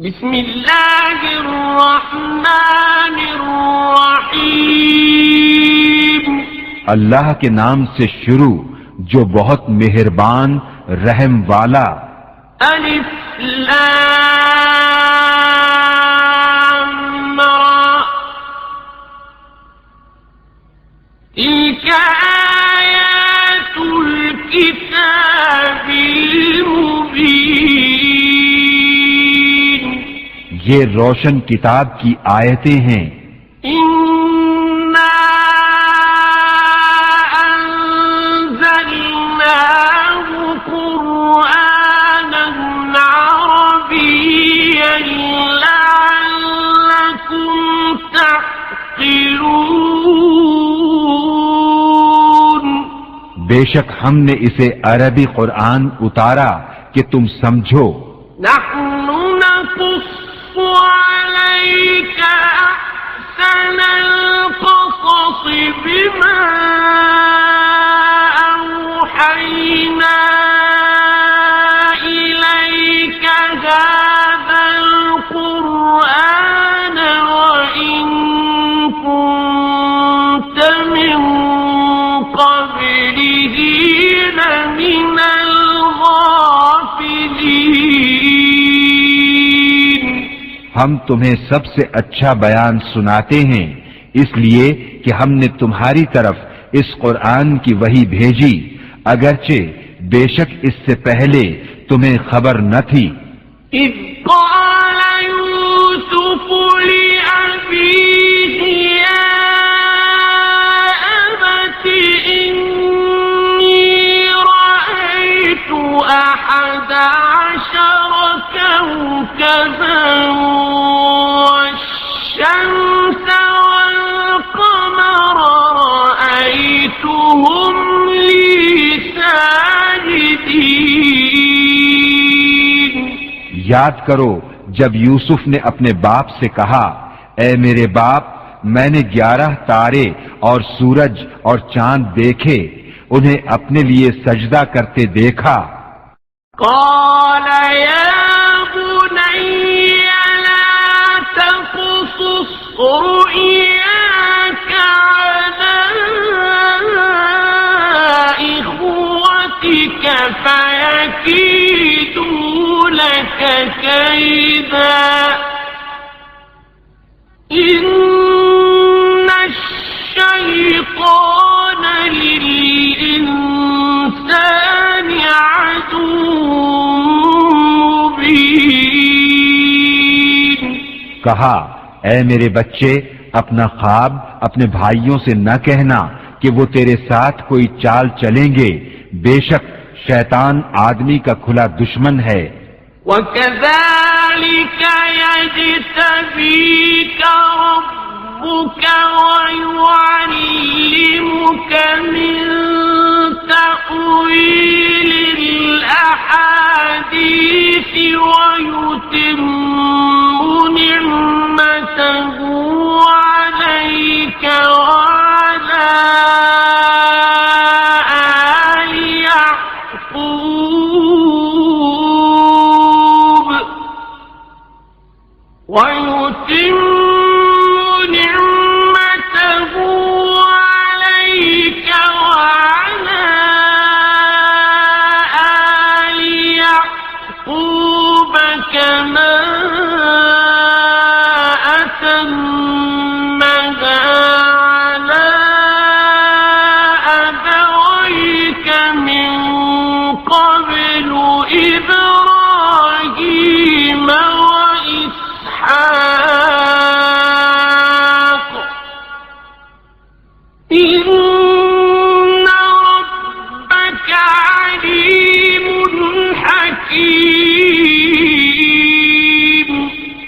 بسم اللہ الرحمن الرحیم اللہ کے نام سے شروع جو بہت مہربان رحم والا۔ الف لام را تلک آیات الکتاب المبین، یہ روشن کتاب کی آیتیں ہیں۔ انا انزلناه قرآنا عربيا لعلكم تعقلون، بے شک ہم نے اسے عربی قرآن اتارا کہ تم سمجھو۔ نحن نقص عليك أحسن القصص بما أوحينا إليك هذا القرآن وإن كنت من قبله لمن الغافلين۔ ہم تمہیں سب سے اچھا بیان سناتے ہیں اس لیے کہ ہم نے تمہاری طرف اس قرآن کی وحی بھیجی، اگرچہ بے شک اس سے پہلے تمہیں خبر نہ تھی۔ اذ قال يوسف لأبيه يا أبت إني رأيت 11 كوكبا والشمس والقمر رأيتهم لي ساجدين۔ یاد کرو جب یوسف نے اپنے باپ سے کہا، اے میرے باپ، میں نے 11 تارے اور سورج اور چاند دیکھے، انہیں اپنے لیے سجدہ کرتے دیکھا۔ قال يا بني لا تقصص رؤياك على إخوتك فيكيدوا لك كيدا إن الشيطان للإنسان عدو مبين۔ کہا، اے میرے بچے، اپنا خواب اپنے بھائیوں سے نہ کہنا کہ وہ تیرے ساتھ کوئی چال چلیں گے، بے شک شیطان آدمی کا کھلا دشمن ہے۔ وَكَذَلِكَ يَجْتَبِيكَ رَبُّكَ وَيُعَلِّمُكَ مِن تَأْوِيلِ الْأَحَادِيثِ وَيُتِمُّ نِعْمَتَهُ عَلَيْكَ وَعَلَى آلِ يَعْقُوبَ وَيُتِمُّ نِعْمَتَهُ عَلَيْكَ وَعَلَى آلِ يَعْقُوبَ كَمَا أتمها على أبويك من قبل إبراهيم وإسحاق إن ربك عليم حكيم۔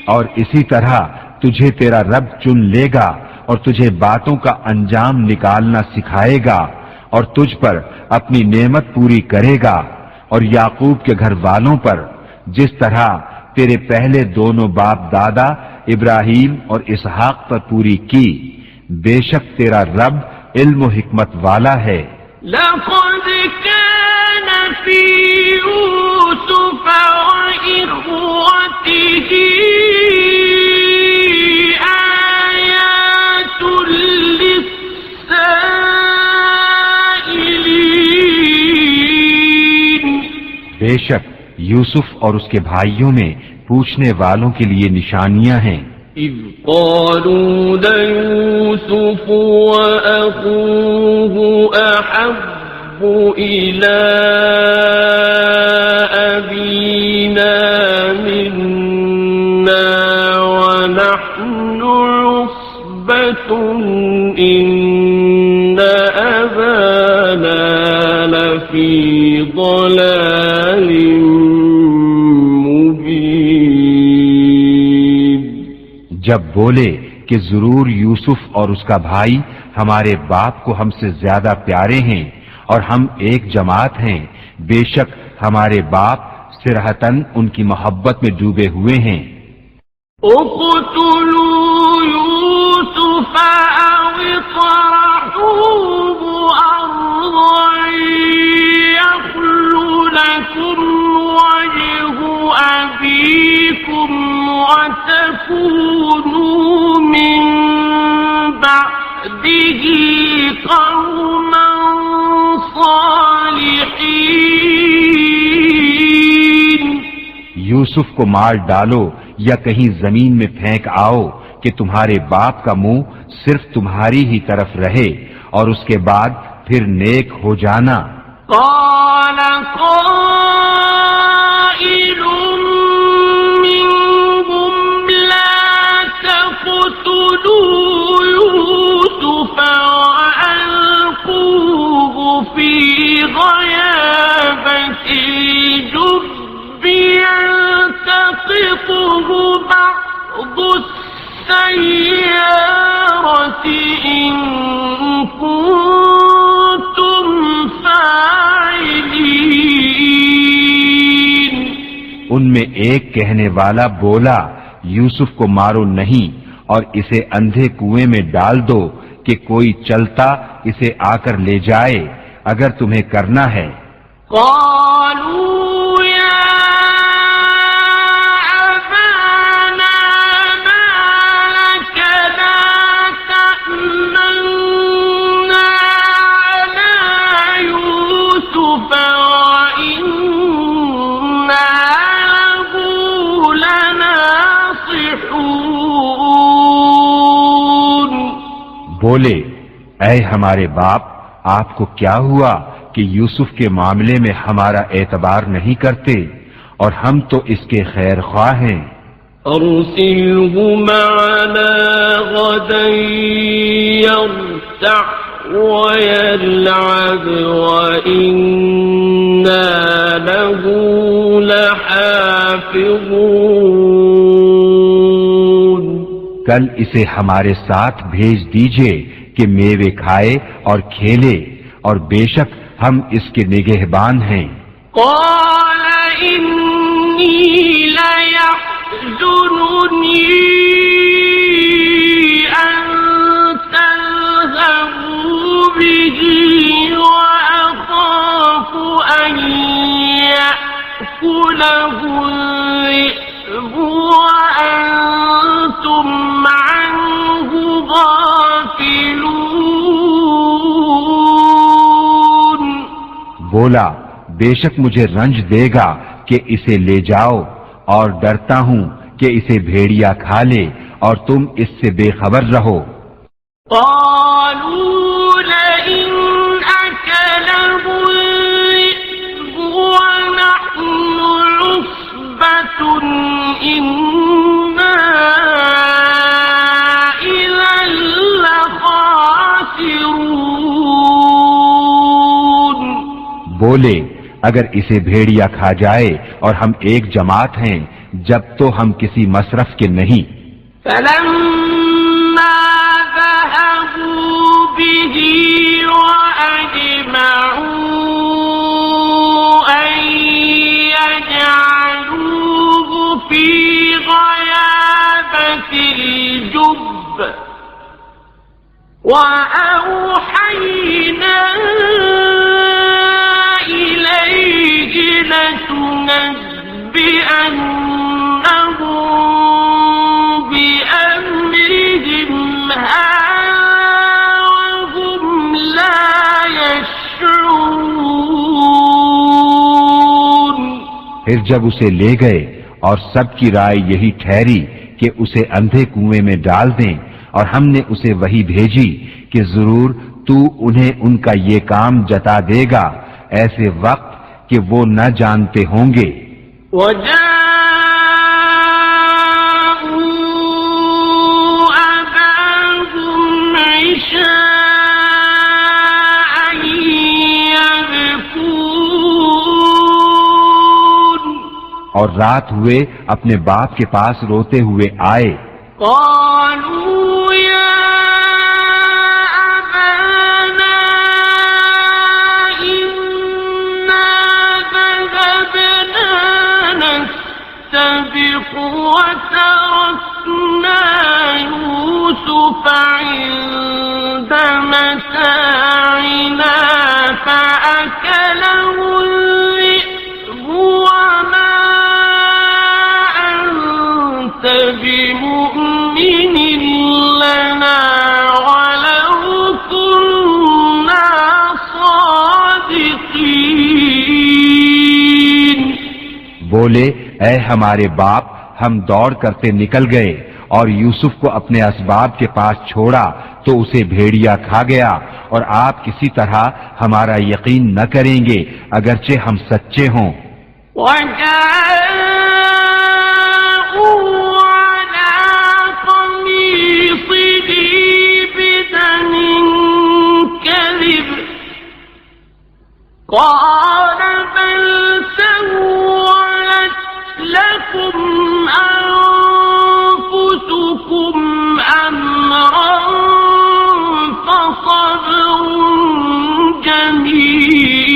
اور اسی طرح تجھے تیرا رب چن لے گا اور تجھے باتوں کا انجام نکالنا سکھائے گا اور تجھ پر اپنی نعمت پوری کرے گا اور یعقوب کے گھر والوں پر جس طرح تیرے پہلے دونوں باپ دادا ابراہیم اور اسحاق پر پوری کی، بے شک تیرا رب علم و حکمت والا ہے۔ لقد كان في يوسف وإخوته بے شک یوسف اور اس کے بھائیوں میں پوچھنے والوں کے لیے نشانیاں ہیں۔ إذ قالوا ليوسف وأخوه أحب إلى أبينا منا ونحن عصبة إن أبانا لفي ضلال جب بولے کہ ضرور یوسف اور اس کا بھائی ہمارے باپ کو ہم سے زیادہ پیارے ہیں اور ہم ایک جماعت ہیں، بے شک ہمارے باپ صراحتاً ان کی محبت میں ڈوبے ہوئے ہیں۔ اقتلوا يوسف أو اطرحوه أرضا يخل لكم وجه أبيكم وتكونوا من بعده قوما صالحين۔ یوسف کو مار ڈالو یا کہیں زمین میں پھینک آؤ کہ تمہارے باپ کا منہ صرف تمہاری ہی طرف رہے اور اس کے بعد پھر نیک ہو جانا۔ قال قائل منهم لا تقتلوا يوسف وألقوه في غيابة الجب يلتقطه بعض السيارة إن كنتم فاعلين۔ ان میں ایک کہنے والا بولا یوسف کو مارو نہیں اور اسے اندھے کنویں میں ڈال دو کہ کوئی چلتا اسے آ کر لے جائے اگر تمہیں کرنا ہے۔ قالوا يا أبانا ما لك لا تأمنا على يوسف وإنا له لناصحون۔ بولے اے ہمارے باپ، آپ کو کیا ہوا کہ یوسف کے معاملے میں ہمارا اعتبار نہیں کرتے اور ہم تو اس کے خیر خواہ ہیں۔ أرسله معنا غدا يرتع ويلعب وإنا له لحافظون۔ کل اسے ہمارے ساتھ بھیج دیجئے کہ میوے کھائے اور کھیلے اور بے شک ہم اس کے نگہبان ہیں۔ قال إني ليحزنني أن تذهبوا به وأخاف أن يأكله الذئب وأنتم عنه غافلون۔ بولا بے شک مجھے رنج دے گا کہ اسے لے جاؤ اور ڈرتا ہوں کہ اسے بھیڑیا کھا لے اور تم اس سے بے خبر رہو۔ قالوا لئن أكله الذئب ونحن عصبة إنا إذا لخاسرون۔ بولے اگر اسے بھیڑیا کھا جائے اور ہم ایک جماعت ہیں جب تو ہم کسی مصرف کے نہیں۔ فلما ذهبوا به وأجمعوا أن يجعلوه في غيابة الجب وأوحينا إليه لتنبئنهم بأمرهم هذا وهم لا يشعرون۔ پھر جب اسے لے گئے اور سب کی رائے یہی ٹھہری کہ اسے اندھے کنویں میں ڈال دیں، اور ہم نے اسے وحی بھیجی کہ ضرور تو انہیں ان کا یہ کام جتا دے گا ایسے وقت کہ وہ نہ جانتے ہوں گے۔ اور رات ہوئے اپنے باپ کے پاس روتے ہوئے آئے۔ قالوا يا أبانا إنا ذهبنا نستبق وتركنا يوسف عند متاعنا فأكله الذئب وما أنت بمؤمن لنا ولو كنا صادقين۔ بولے اے ہمارے باپ، ہم دوڑ کرتے نکل گئے اور یوسف کو اپنے اسباب کے پاس چھوڑا تو اسے بھیڑیا کھا گیا، اور آپ کسی طرح ہمارا یقین نہ کریں گے اگرچہ ہم سچے ہوں۔ قال بل سولت لكم أنفسكم أمرا فصبر جميل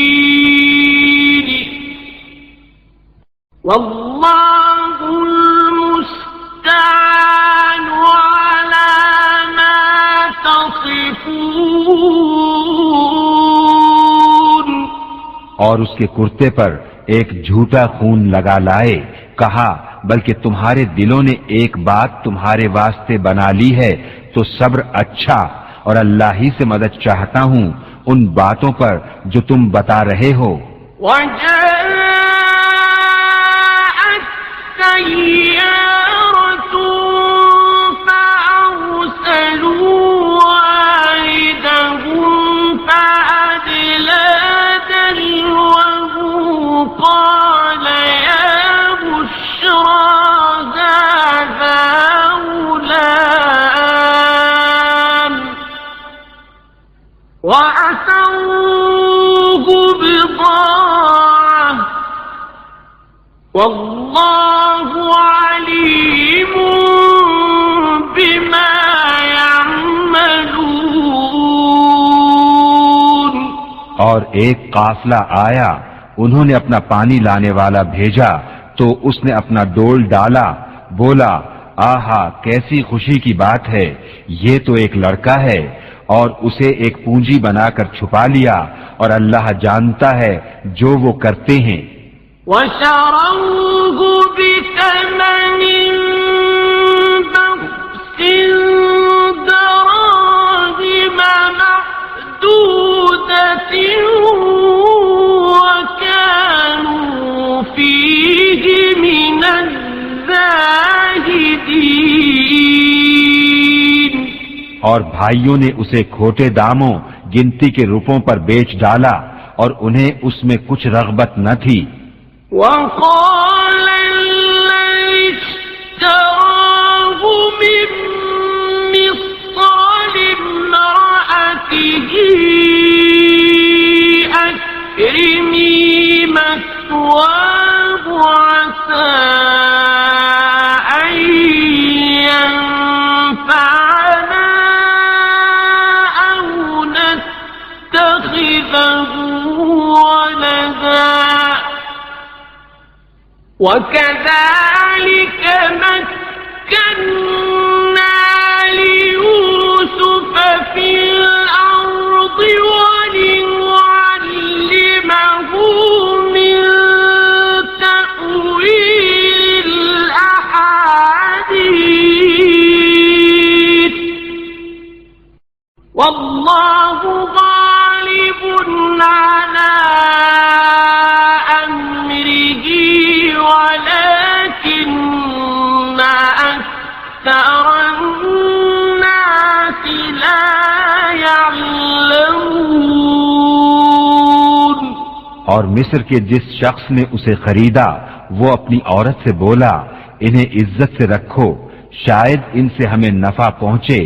والله المستعان على ما تصفون۔ اور اس کے کرتے پر ایک جھوٹا خون لگا لائے، کہا بلکہ تمہارے دلوں نے ایک بات تمہارے واسطے بنا لی ہے تو صبر اچھا، اور اللہ ہی سے مدد چاہتا ہوں ان باتوں پر جو تم بتا رہے ہو۔ وجاءت سيارة فأرسلوا واردهم فأدلى دلوه قال يا بشرى هذا غلام وأسروه بضاعة والله عليم بما يعملون۔ اور ایک قافلہ آیا، انہوں نے اپنا پانی لانے والا بھیجا تو اس نے اپنا ڈول ڈالا، بولا آہا کیسی خوشی کی بات ہے، یہ تو ایک لڑکا ہے، اور اسے ایک پونجی بنا کر چھپا لیا، اور اللہ جانتا ہے جو وہ کرتے ہیں۔ وشروه بثمن بخس دراهم معدودة وكانوا فيه من الزاهدين۔ اور بھائیوں نے اسے کھوٹے داموں گنتی کے روپوں پر بیچ ڈالا، اور انہیں اس میں کچھ رغبت نہ تھی۔ وقال الذي اشتراه من مصر لامرأته أكرمي مثواه عسى أن ينفعنا أو نتخذه ولدا وكذلك مكنا ليوسف في الأرض ولنعلمه من تأويل الأحاديث والله غالب على أمره أكثر الناس لا يعلمون. اور مصر کے جس شخص نے اسے خریدا وہ اپنی عورت سے بولا انہیں عزت سے رکھو، شاید ان سے ہمیں نفع پہنچے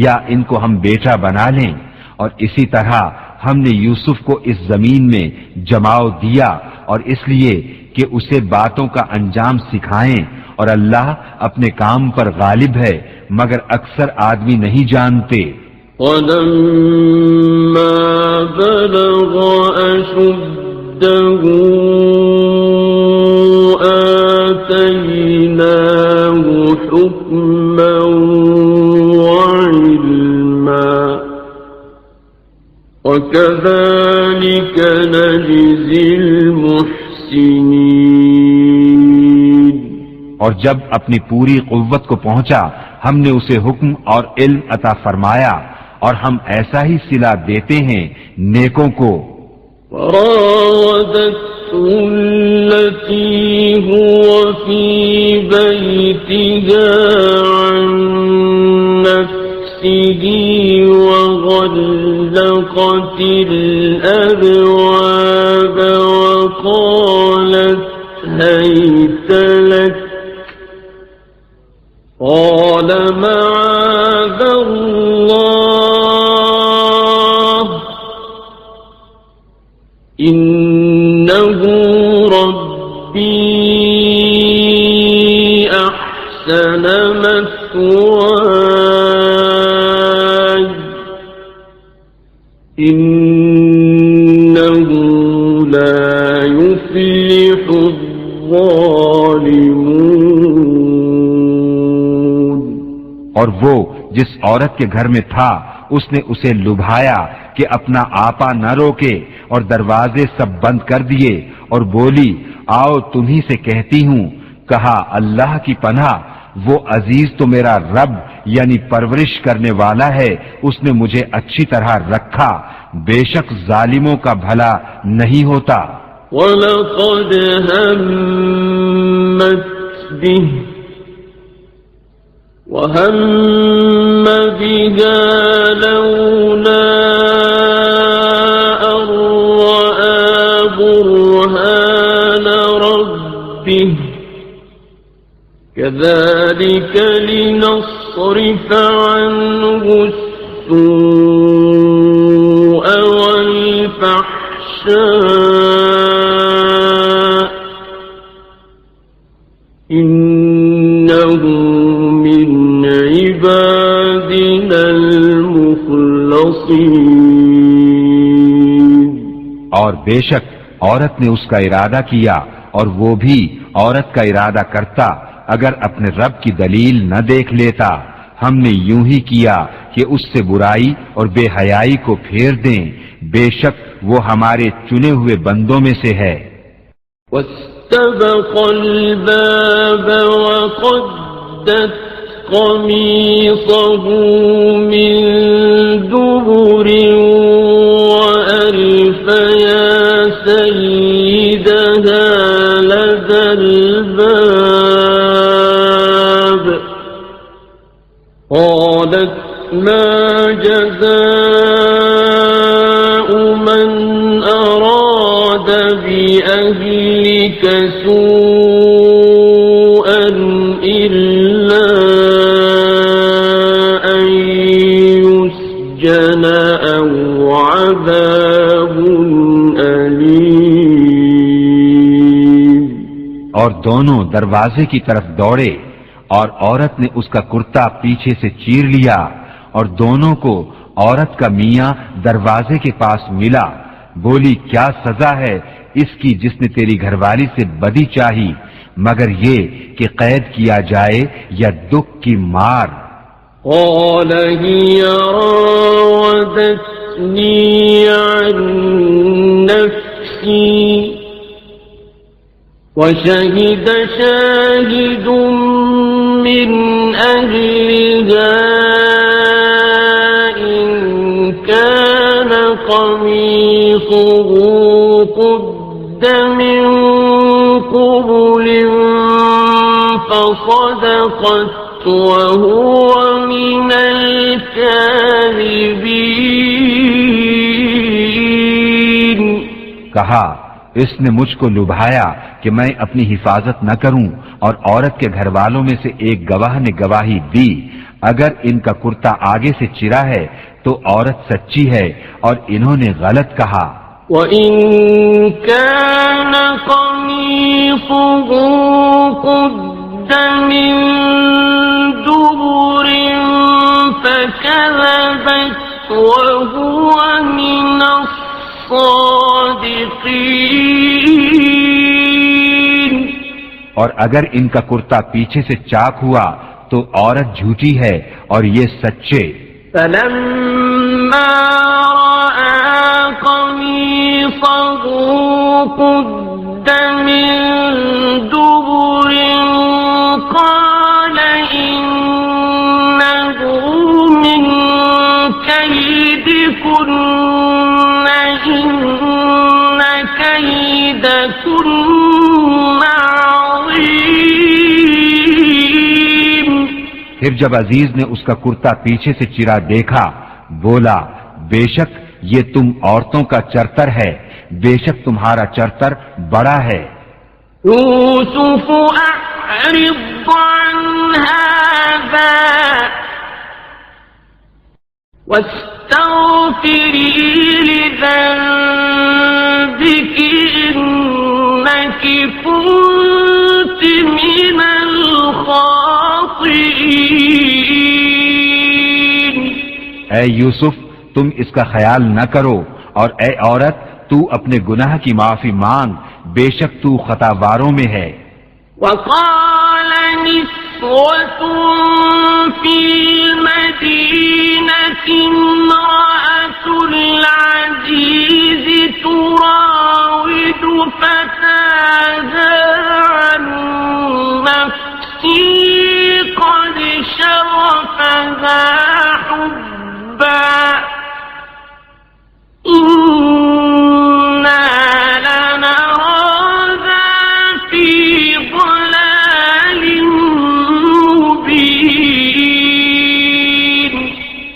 یا ان کو ہم بیٹا بنا لیں. اور اسی طرح ہم نے یوسف کو اس زمین میں جماؤ دیا اور اس لیے کہ اسے باتوں کا انجام سکھائیں، اور اللہ اپنے کام پر غالب ہے مگر اکثر آدمی نہیں جانتے. وَلَمَّا بَلَغَ أَشُدَّهُ آتَيْنَاهُ حُكْمًا وَعِلْمًا وَكَذَلِكَ نَجْزِي الْمُحْسِنِينَ. اور جب اپنی پوری قوت کو پہنچا ہم نے اسے حکم اور علم عطا فرمایا اور ہم ایسا ہی صلہ دیتے ہیں نیکوں کو. وراودته التي هو في بيتها عن نفسه وغلقت الأبواب وقالت هيت لك قال معاذ الله إنه ربي أحسن مثواي إنه لا يفلح الظالمون. اور وہ جس عورت کے گھر میں تھا اس نے اسے لبھایا کہ اپنا آپا نہ روکے اور دروازے سب بند کر دیے اور بولی آؤ تمہیں سے کہتی ہوں. کہا اللہ کی پناہ، وہ عزیز تو میرا رب یعنی پرورش کرنے والا ہے، اس نے مجھے اچھی طرح رکھا، بے شک ظالموں کا بھلا نہیں ہوتا. وَلَقَدْ هَمَّتْ بِهِ وَهَمَّ بِهَا لَوْلَا أَن رَّأَىٰ بُرْهَانَ رَبِّهِ كَذَٰلِكَ لِنَصْرِفَ عَنْهُ السُّوءَ وَالْفَحْشَاءَ إِنَّهُ مِنْ عِبَادِنَا الْمُخْلَصِينَ. اور بے شک عورت نے اس کا ارادہ کیا اور وہ بھی عورت کا ارادہ کرتا اگر اپنے رب کی دلیل نہ دیکھ لیتا. ہم نے یوں ہی کیا کہ اس سے برائی اور بے حیائی کو پھیر دیں، بے شک وہ ہمارے چنے ہوئے بندوں میں سے ہے. واستبق الباب وقدت قميصه من دبر وألف يا سيدها لدى الباب قالت ما جزاء من أراد بأهلك سوءا إلا أن يسجن أو عذاب أليم. اور دونوں دروازے کی طرف دوڑے اور عورت نے اس کا کرتا پیچھے سے چیر لیا اور دونوں کو عورت کا میاں دروازے کے پاس ملا. بولی کیا سزا ہے اس کی جس نے تیری گھر والی سے بدی چاہی مگر یہ کہ قید کیا جائے یا دکھ کی مار. قال هي راودتني عن نفسي وشهد شاهد من أهلها إن كان قميصه قد من قبل فصدقت وهو من الكاذبين. کہا اس نے مجھ کو لبھایا کہ میں اپنی حفاظت نہ کروں، اور عورت کے گھر والوں میں سے ایک گواہ نے گواہی دی، اگر ان کا کرتا آگے سے چرا ہے تو عورت سچی ہے اور انہوں نے غلط کہا. وَإِن كَانَ قَمِيصُهُ قُدَّ مِن دُبُرٍ فَكَذَبَتْ وَهُوَ مِنَ الصَّادِقِينَ. اور اگر ان کا کرتا پیچھے سے چاک ہوا تو عورت جھوٹی ہے اور یہ سچے. فَلَمَّا رَأَىٰ قَمِيصَهُ قُدَّ مِن دُبُرٍ قَالَ إِنَّهُ مِن كَيْدِكُنَّ إِنَّ كَيْدَكُنَّ عَظِيمٌ. پھر جب عزیز نے اس کا کرتا پیچھے سے چرا دیکھا بولا بے شک یہ تم عورتوں کا چرتر ہے، بے شک تمہارا چرتر بڑا ہے. يوسف أعرض عن هذا واستغفري لذنبك إنك كنت من الخاطئين. اے یوسف تم اس کا خیال نہ کرو، اور اے عورت تو اپنے گناہ کی معافی مانگ، بے شک تو خطاواروں میں ہے. وقال نسوة في المدينة امرأة العزيز تراود فتاها عن نفسه قد شغفها حبا إنا لنراها في ضلال مبين.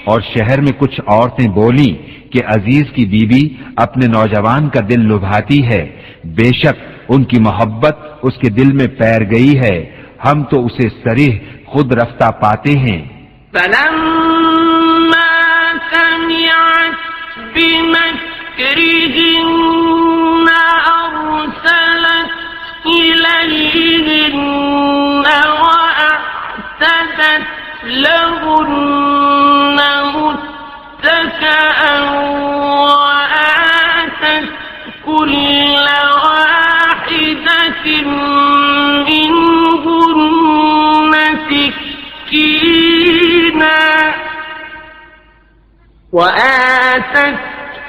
اور شہر میں کچھ عورتیں بولیں کہ عزیز کی بیوی اپنے نوجوان کا دل لبھاتی ہے، بے شک ان کی محبت اس کے دل میں پیر گئی ہے، ہم تو اسے صریح خود رفتہ پاتے ہیں. فلما سمعت بمكرهن أرسلت إليهن وأعتدت لهن متكئا وآتت كل واحدة منهن سكينا وآتت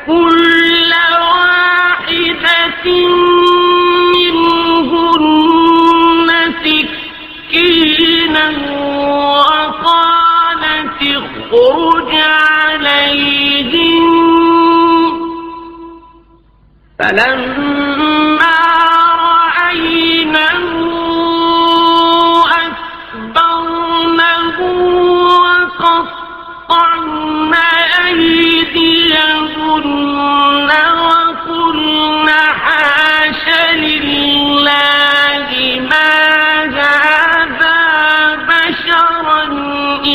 كل واحدة منهن سكينا وقالت اخرج عليهم. فلما رأينه أكبرنه وقطعن أيديهن وقلن حاش لله ما هذا بشرا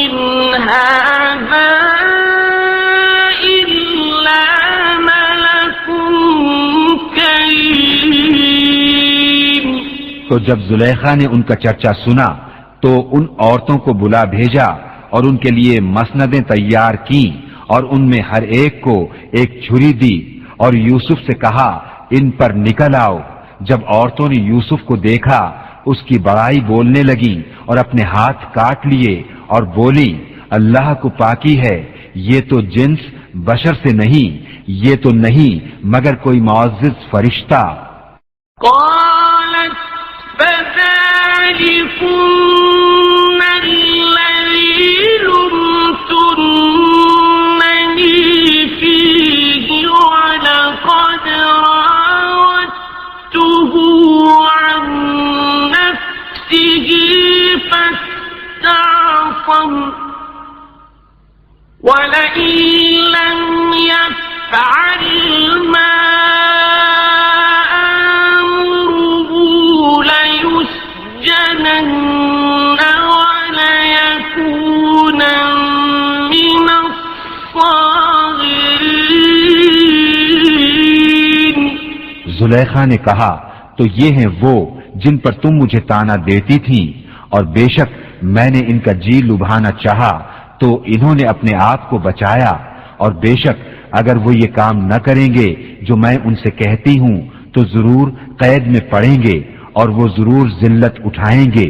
إن هذا إلا ملك كريم. تو جب زلیخا نے ان کا چرچا سنا تو ان عورتوں کو بلا بھیجا اور ان کے لیے مسندیں تیار کیں اور ان میں ہر ایک کو ایک چھری دی اور یوسف سے کہا ان پر نکل آؤ. جب عورتوں نے یوسف کو دیکھا اس کی بڑائی بولنے لگی اور اپنے ہاتھ کاٹ لیے اور بولی اللہ کو پاکی ہے، یہ تو جنس بشر سے نہیں، یہ تو نہیں مگر کوئی معزز فرشتہ. قالت فذلكن الذي لمتنني فيه ولقد راودته عن نفسه حطم ولئن لم يفعل ما أمره ليسجنن وليكونا من الصاغرين. زلیخا نے کہا تو یہ ہیں وہ جن پر تم مجھے طعنہ دیتی تھی، اور بے شک میں نے ان کا جی لبھانا چاہا تو انہوں نے اپنے آپ کو بچایا، اور بے شک اگر وہ یہ کام نہ کریں گے جو میں ان سے کہتی ہوں تو ضرور قید میں پڑیں گے اور وہ ضرور ذلت اٹھائیں گے.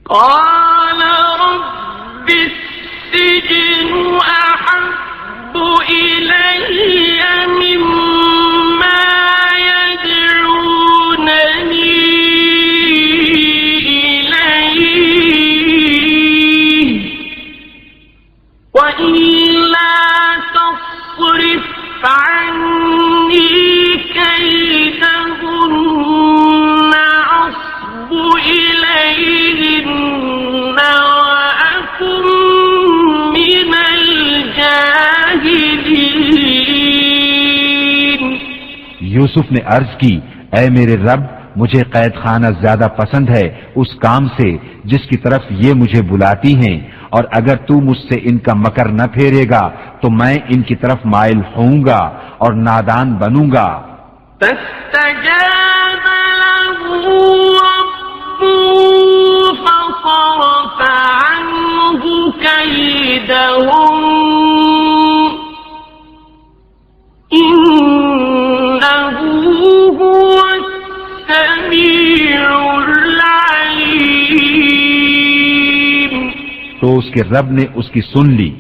قال رب السجن أحب إلي مما يدعونني إليه وإلا تصرف عني كيدهن أصب إليهن وأكن من الجاهلين. یوسف نے عرض کی، اے میرے رب، مجھے قید خانہ زیادہ پسند ہے اس کام سے جس کی طرف یہ مجھے بلاتی ہیں، اور اگر تو مجھ سے ان کا مکر نہ پھیرے گا تو میں ان کی طرف مائل ہوں گا اور نادان بنوں گا. فاستجاب له ربه فصرف عنه كيدهم إنه هو السميع العليم. تو اس کے رب نے اس کی سن لی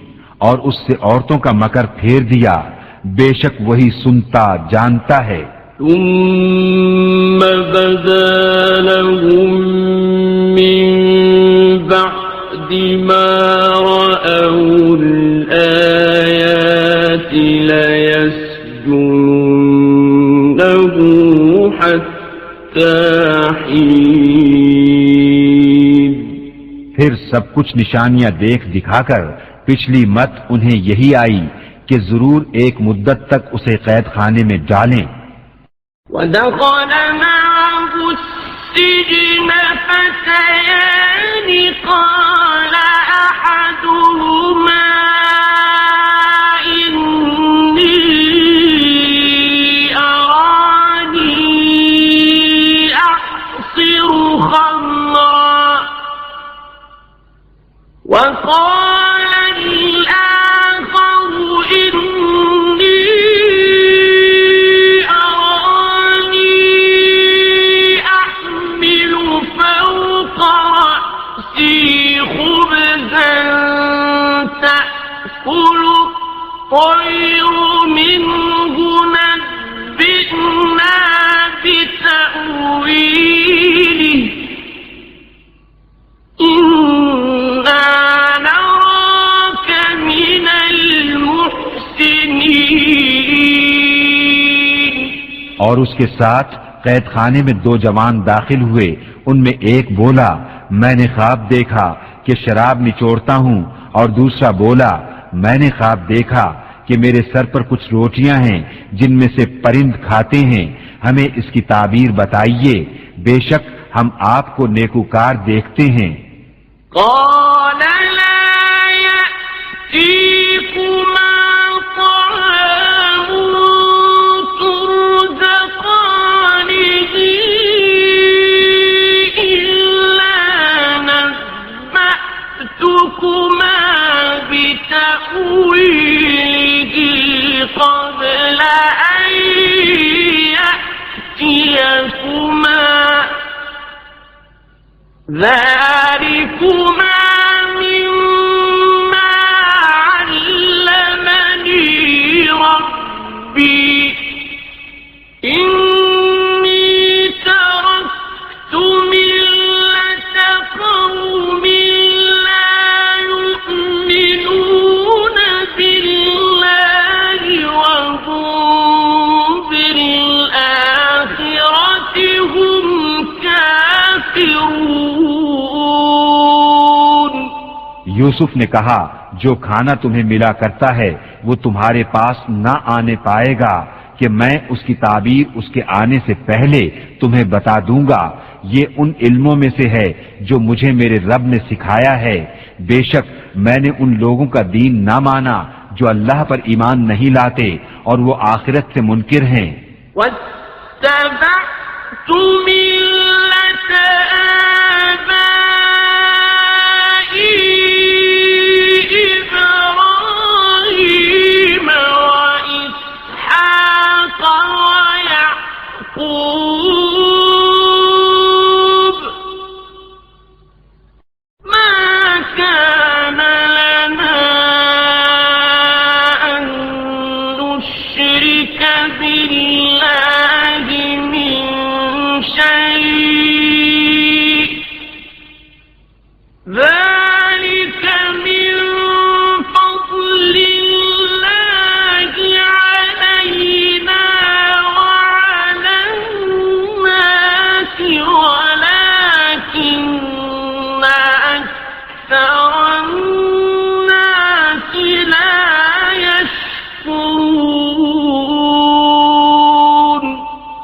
اور اس سے عورتوں کا مکر پھیر دیا، بے شک وہی سنتا جانتا ہے. ثم بدا لهم من بعد ما رأوا الآيات ليسجننه حتى حين. پھر سب کچھ نشانیاں دیکھ دکھا کر پچھلی مت انہیں یہی آئی کہ ضرور ایک مدت تک اسے قید خانے میں ڈالیں. ودخل معه السجن فتيان قال أحدهما إني أراني أعصر خمرا وقال الآخر إني أراني أحمل فوق رأسي خبزا تأكل الطير منه نبئنا بتأويله إنا نراك من المحسنين. اور اس کے ساتھ قید خانے میں دو جوان داخل ہوئے. ان میں ایک بولا، میں نے خواب دیکھا کہ شراب نچوڑتا ہوں، اور دوسرا بولا، میں نے خواب دیکھا کہ میرے سر پر کچھ روٹیاں ہیں جن میں سے پرند کھاتے ہیں، ہمیں اس کی تعبیر بتائیے، بے شک ہم آپ کو نیکوکار دیکھتے ہیں. قال لا يأتيكما طعام ترزقانه إلا نبأتكما بتأويله قبل أن يأتيكما ذلكما مما علمني ربي إني تركت ملة قوم لا يؤمنون بالله وهم بالآخرة هم كافرون. یوسف نے کہا جو کھانا تمہیں ملا کرتا ہے وہ تمہارے پاس نہ آنے پائے گا کہ میں اس کی تعبیر اس کے آنے سے پہلے تمہیں بتا دوں گا، یہ ان علموں میں سے ہے جو مجھے میرے رب نے سکھایا ہے، بے شک میں نے ان لوگوں کا دین نہ مانا جو اللہ پر ایمان نہیں لاتے اور وہ آخرت سے منکر ہیں۔ وَاتَّبَعْتُ مِلَّةَ آبَائِي إِبْرَاهِيمَ وَإِسْحَاقَ وَيَعْقُوبَ مَا كَانَ لَنَا أَن نُّشْرِكَ بِاللَّهِ مِن شَيْءٍ ذَلِكَ مِن فَضْلِ اللَّهِ عَلَيْنَا وَعَلَى النَّاسِ وَلَكِنَّ أَكْثَرَ النَّاسِ لَا يَشْكُرُونَ۔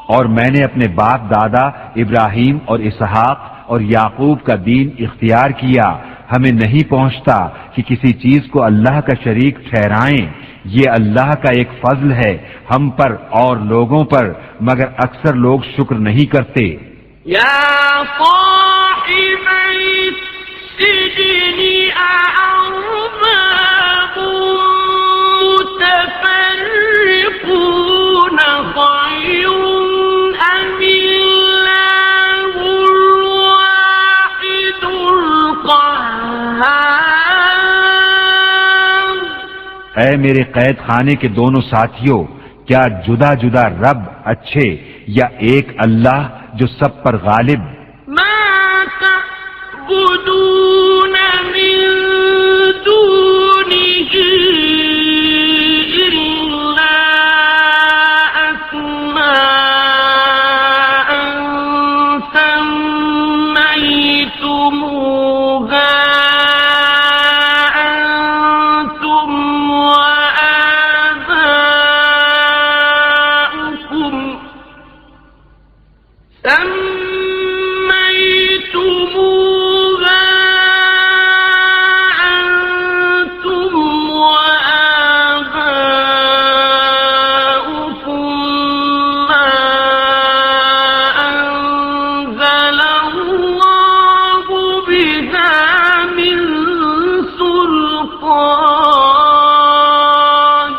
اور میں نے اپنے باپ دادا ابراہیم اور اسحاق اور یعقوب کا دین اختیار کیا، ہمیں نہیں پہنچتا کہ کسی چیز کو اللہ کا شریک ٹھہرائیں، یہ اللہ کا ایک فضل ہے ہم پر اور لوگوں پر، مگر اکثر لوگ شکر نہیں کرتے۔ یا صاحبی السجن أأرباب متفرقون خير أم الله الواحد القهار۔ اے میرے قید خانے کے دونوں ساتھیوں، کیا جدا جدا رب اچھے یا ایک اللہ جو سب پر غالب؟ ما تعبدون من دونه إلا أسماء سميتموها أنتم وآباؤكم ما أنزل الله بها من سلطان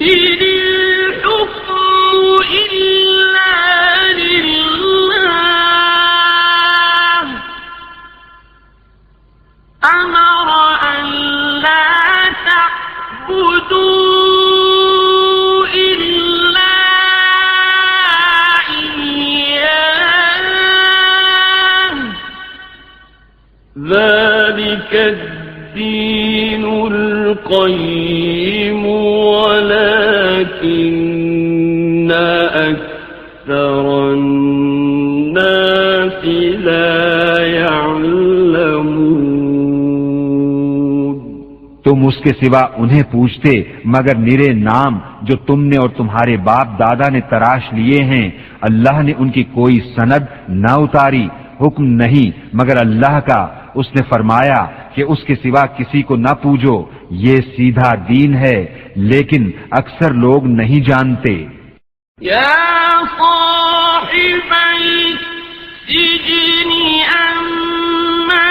إن الحكم إلا لله أمر أن لا تعبدوا إلا إياه ذلك الدين القيم ولكن أكثر الناس لا يعلمون۔ تم اس کے سوا انہیں پوچھتے مگر نرے نام جو تم نے اور تمہارے باپ دادا نے تراش لیے ہیں، اللہ نے ان کی کوئی سند نہ اتاری، حکم نہیں مگر اللہ کا، اس نے فرمایا کہ اس کے سوا کسی کو نہ پوجو، یہ سیدھا دین ہے، لیکن اکثر لوگ نہیں جانتے۔ یا صاحبی السجن أما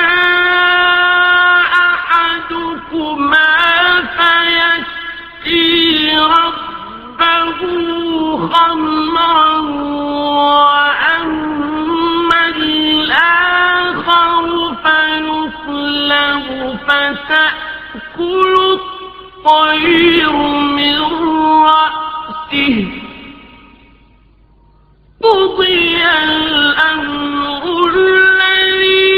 أحدكما فيسقي ربه خمرا وأما الآخر فيصلب فتأكل الطير من رأسه قضي الأمر الذي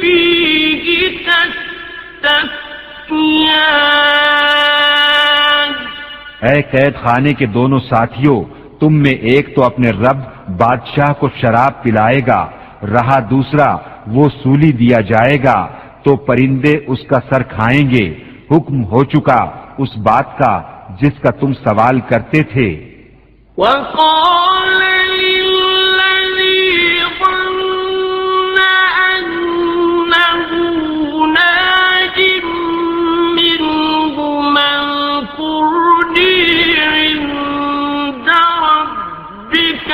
فيه تستفتيان۔ اے قید خانے کے دونوں ساتھیوں، تم میں ایک تو اپنے رب بادشاہ کو شراب پلائے گا، رہا دوسرا وہ سولی دیا جائے گا، تو پرندے اس کا سر کھائیں گے. حکم ہو چکا اس بات کا جس کا تم سوال کرتے تھے. وقال للذي ظن أنه ناج منه اذكرني عند ربك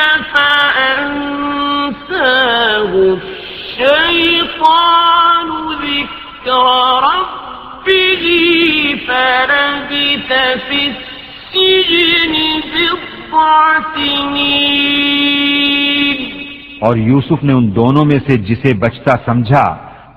فأنساه الشيطان ذكر ربه فلبث في السجن بضع سنين. اور یوسف نے ان دونوں میں سے جسے بچتا سمجھا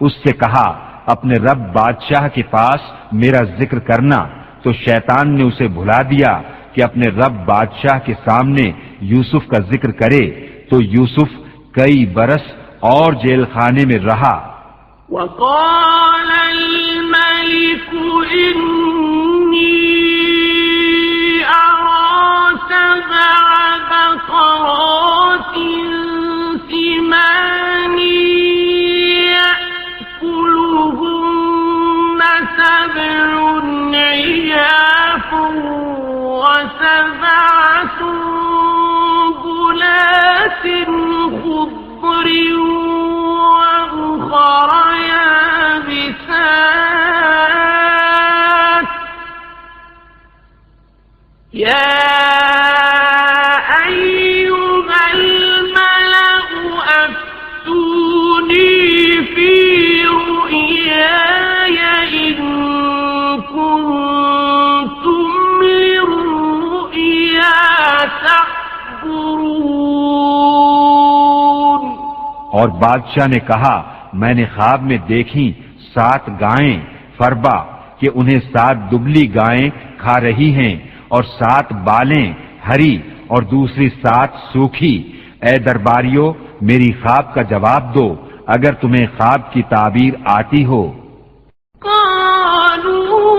اس سے کہا اپنے رب بادشاہ کے پاس میرا ذکر کرنا. تو شیطان نے اسے بھلا دیا کہ اپنے رب بادشاہ کے سامنے یوسف کا ذکر کرے. تو یوسف کئی برس اور جیل خانے میں رہا. وقال الملك إني أرى سبع بقرات سمان يأكلهن سبع عجاف وسبع سنبلات خضر وأخر يابسات يا أيها الملأ أفتوني في رؤياي إن كنتم للرؤيا تعبرون. اور بادشاہ نے کہا میں نے خواب میں دیکھی 7 گائیں فربا کہ انہیں 7 دبلی گائیں کھا رہی ہیں اور 7 بالیں ہری اور دوسری 7 سوکھی. اے درباریوں میری خواب کا جواب دو اگر تمہیں خواب کی تعبیر آتی ہو. قالوا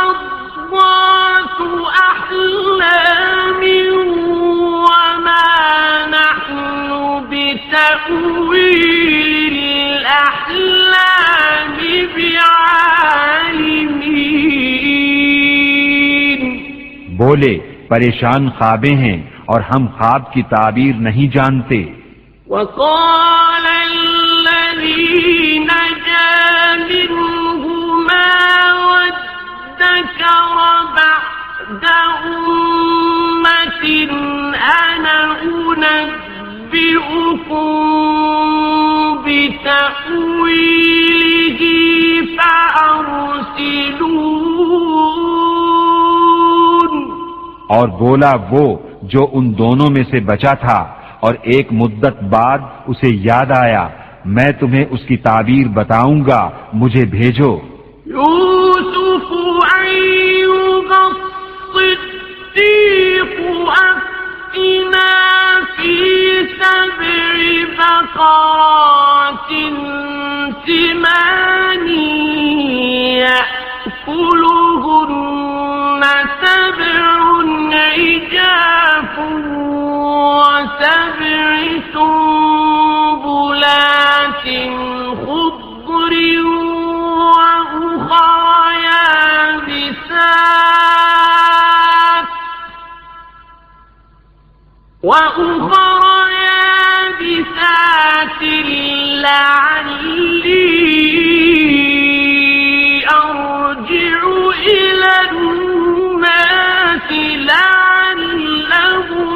أضغاث أحلام وما نحن بتأويل الأحلام بعالمين. بولے پریشان خوابیں ہیں اور ہم خواب کی تعبیر نہیں جانتے. وقال الذي نجا منهما وادكر بعد أمة أنا أنبئكم بتأويله فأرسلون. اور بولا وہ جو ان دونوں میں سے بچا تھا اور ایک مدت بعد اسے یاد آیا میں تمہیں اس کی تعبیر بتاؤں گا مجھے بھیجو. يوسف أيها الصديق أفتنا في 7 بقرات سمان يأكلهن 7 عجاف و7 سنبلات خضر وأخر يابسات لعلي أرجع إلى الناس لعلهم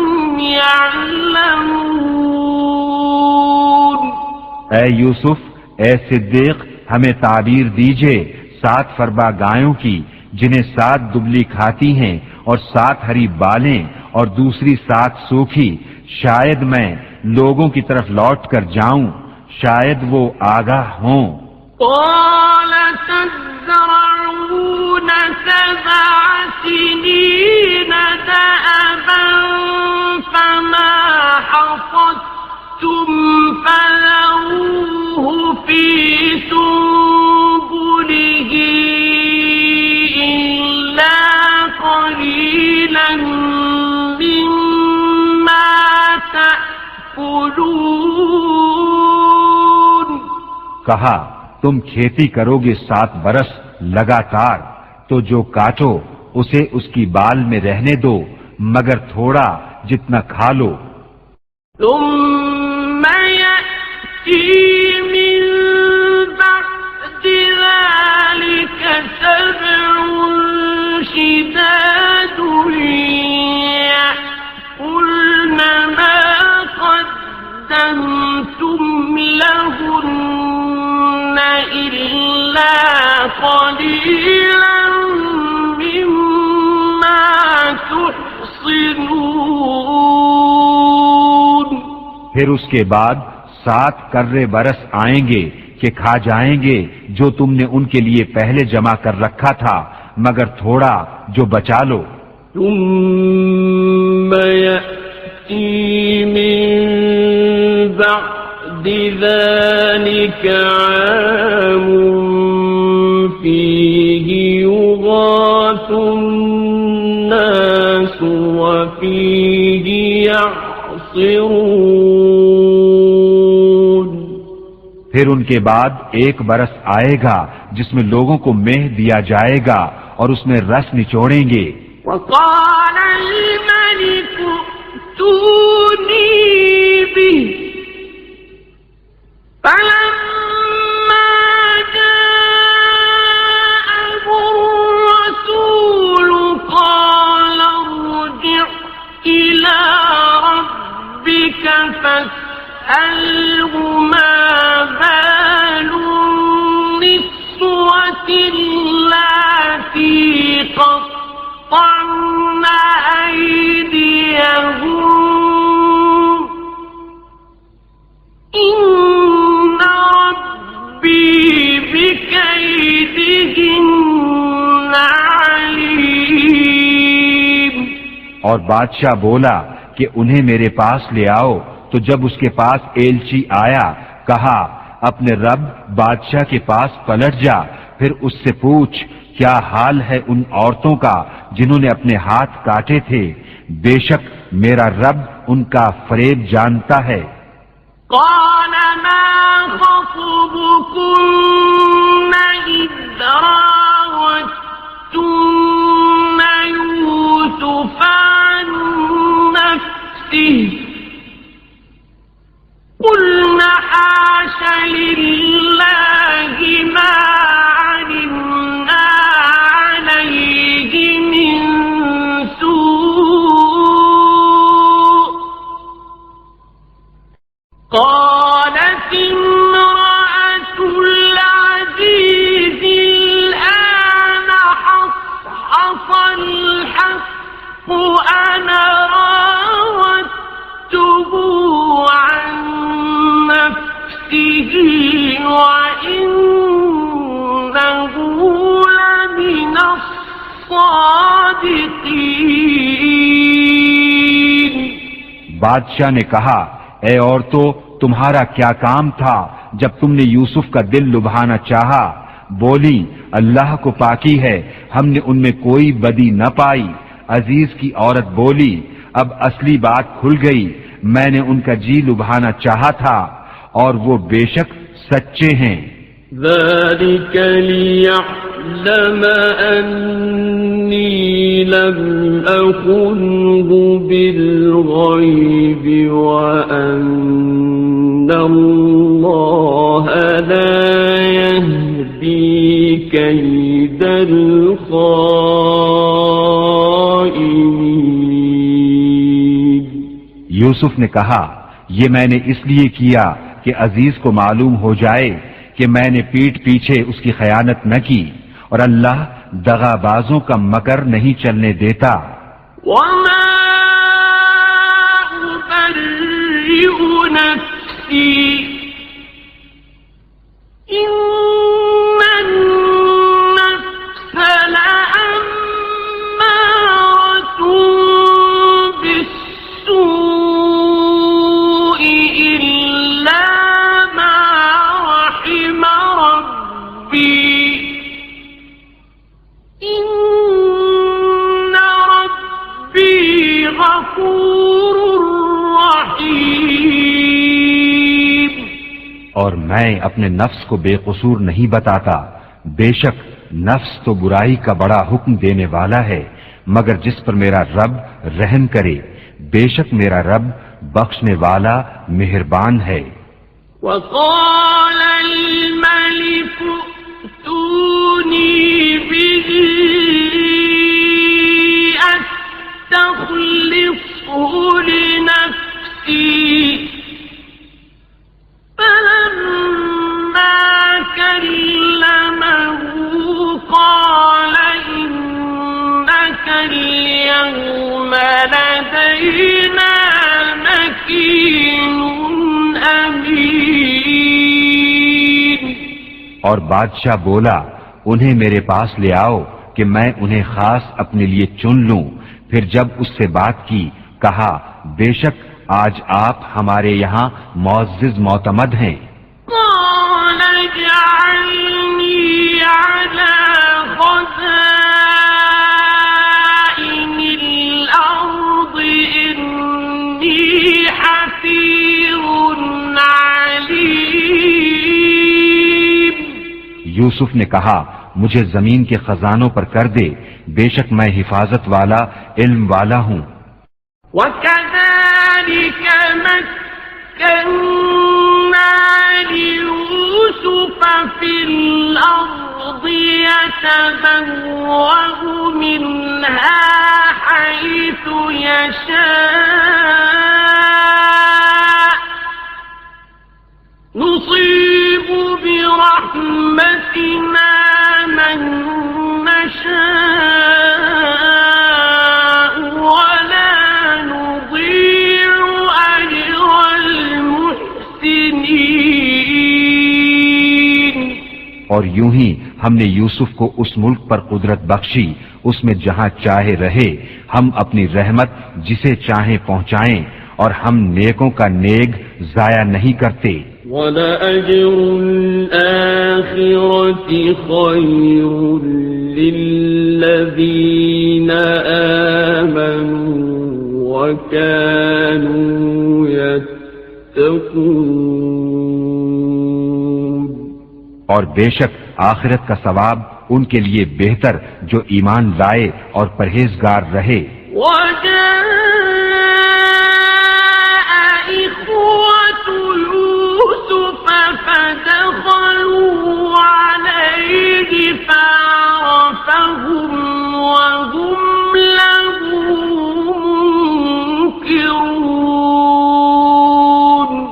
يعلمون. اے یوسف اے صدیق ہمیں تعبیر دیجئے 7 فربا گایوں کی جنہیں 7 دبلی کھاتی ہیں اور 7 ہری بالیں اور دوسری 7 سوکھی. شاید میں لوگوں کی طرف لوٹ کر جاؤں شاید وہ آگاہ ہوں. قال تزرعون 7 سنين دأبا فما حصدتم فذروه في سنبله إلا قليلا مما تأكلون. کہا تم کھیتی کرو گے 7 برس لگاتار، تو جو کاٹو اسے اس کی بال میں رہنے دو، مگر تھوڑا جتنا کھا لو۔ ثم يأتي من بعد ذلك 7 شداد يأكلن ما قدمتم لهن إلا قليلا مما تحصنون۔ پھر اس کے بعد 7 کرے برس آئیں گے کہ کھا جائیں گے جو تم نے ان کے لیے پہلے جمع کر رکھا تھا، مگر تھوڑا جو بچا لو۔ ثم يأتي من بعد ذلك عام فيه يغاث الناس وفيه يعصرون۔ پھر ان کے بعد 1 برس آئے گا جس میں لوگوں کو مہ دیا جائے گا اور اس میں رس نچوڑیں گے۔ وقال الملك ائتوني به فلما جاءه الرسول قال ارجع إلى ربك فاسأله ما بال النسوة اللاتي قطعن أيديهن إن ربي بكيدهن عليم۔ اور بادشاہ بولا کہ انہیں میرے پاس لے آؤ، تو جب اس کے پاس ایلچی آیا کہا اپنے رب بادشاہ کے پاس پلٹ جا، پھر اس سے پوچھ کیا حال ہے ان عورتوں کا جنہوں نے اپنے ہاتھ کاٹے تھے، بے شک میرا رب ان کا فریب جانتا ہے۔ قال ما خطبكن إذ راوتن يوسف عن نفسه قلنا حاش لله ما علمنا عليه من سوء قالت امرأة العزيز الآن حصحص الحق أنا راودته عن نفسه وإنه لمن الصادقين۔ بادشاہ نے کہا اے عورتوں تمہارا کیا کام تھا جب تم نے یوسف کا دل لبھانا چاہا؟ بولی اللہ کو پاکی ہے، ہم نے ان میں کوئی بدی نہ پائی۔ عزیز کی عورت بولی اب اصلی بات کھل گئی، میں نے ان کا جی لبھانا چاہا تھا اور وہ بے شک سچے ہیں۔ ذلك ليعلم أني لم أخنه بالغيب وأن الله لا يهدي كيد الخائنين۔ یوسف نے کہا یہ میں نے اس لیے کیا کہ عزیز کو معلوم ہو جائے کہ میں نے پیٹھ پیچھے اس کی خیانت نہ کی، اور اللہ دغا بازوں کا مکر نہیں چلنے دیتا۔ وما أبرئ نفسي إن النفس لأمارة بالسوء إلا ما رحم ربي إن ربي غفور رحيم۔ اور اور میں اپنے نفس کو بے قصور نہیں بتاتا، بے شک نفس تو برائی کا بڑا حکم دینے والا ہے، مگر جس پر میرا رب رحم کرے، بے شک میرا رب بخشنے والا مہربان ہے۔ وقال الملك ائتوني به أستخلصه لنفسي فلما كلمه قال إنك اليوم لدينا مكين أمين۔ اور بادشاہ بولا انہیں میرے پاس لے آؤ کہ میں انہیں خاص اپنے لیے چن لوں۔ پھر جب اس سے بات کی کہا بے شک آج آپ ہمارے یہاں معزز معتمد ہیں۔ قال اجعلني على خزائن الأرض إني حفيظ عليم۔ یوسف نے کہا مجھے زمین کے خزانوں پر کر دے، بے شک میں حفاظت والا علم والا ہوں۔ وَكَذَلِكَ مَكَّنَّا لِيُوسُفَ فِي الْأَرْضِ يَتَبَوَّأُ مِنْهَا حَيْثُ يَشَاءُ نُصِيبُ بِرَحْمَتِنَا مَن نَّشَاءُ وَلَا نُضِيعُ أَجْرَ الْمُحْسِنِينَ۔ اور یوں ہی ہم نے یوسف کو اس ملک پر قدرت بخشی، اس میں جہاں چاہے رہے، ہم اپنی رحمت جسے چاہیں پہنچائیں، اور ہم نیکوں کا نیک ضائع نہیں کرتے۔ وَلَأَجْرُ الْآخِرَةِ خَيْرٌ لِّلَّذِينَ آمَنُوا وَكَانُوا يَتَّقُونَ۔ اور بے شک آخرت کا ثواب ان کے لیے بہتر جو ایمان لائے اور پرہیزگار رہے۔ فدخلوا عليه فعرفهم وهم له منكرون۔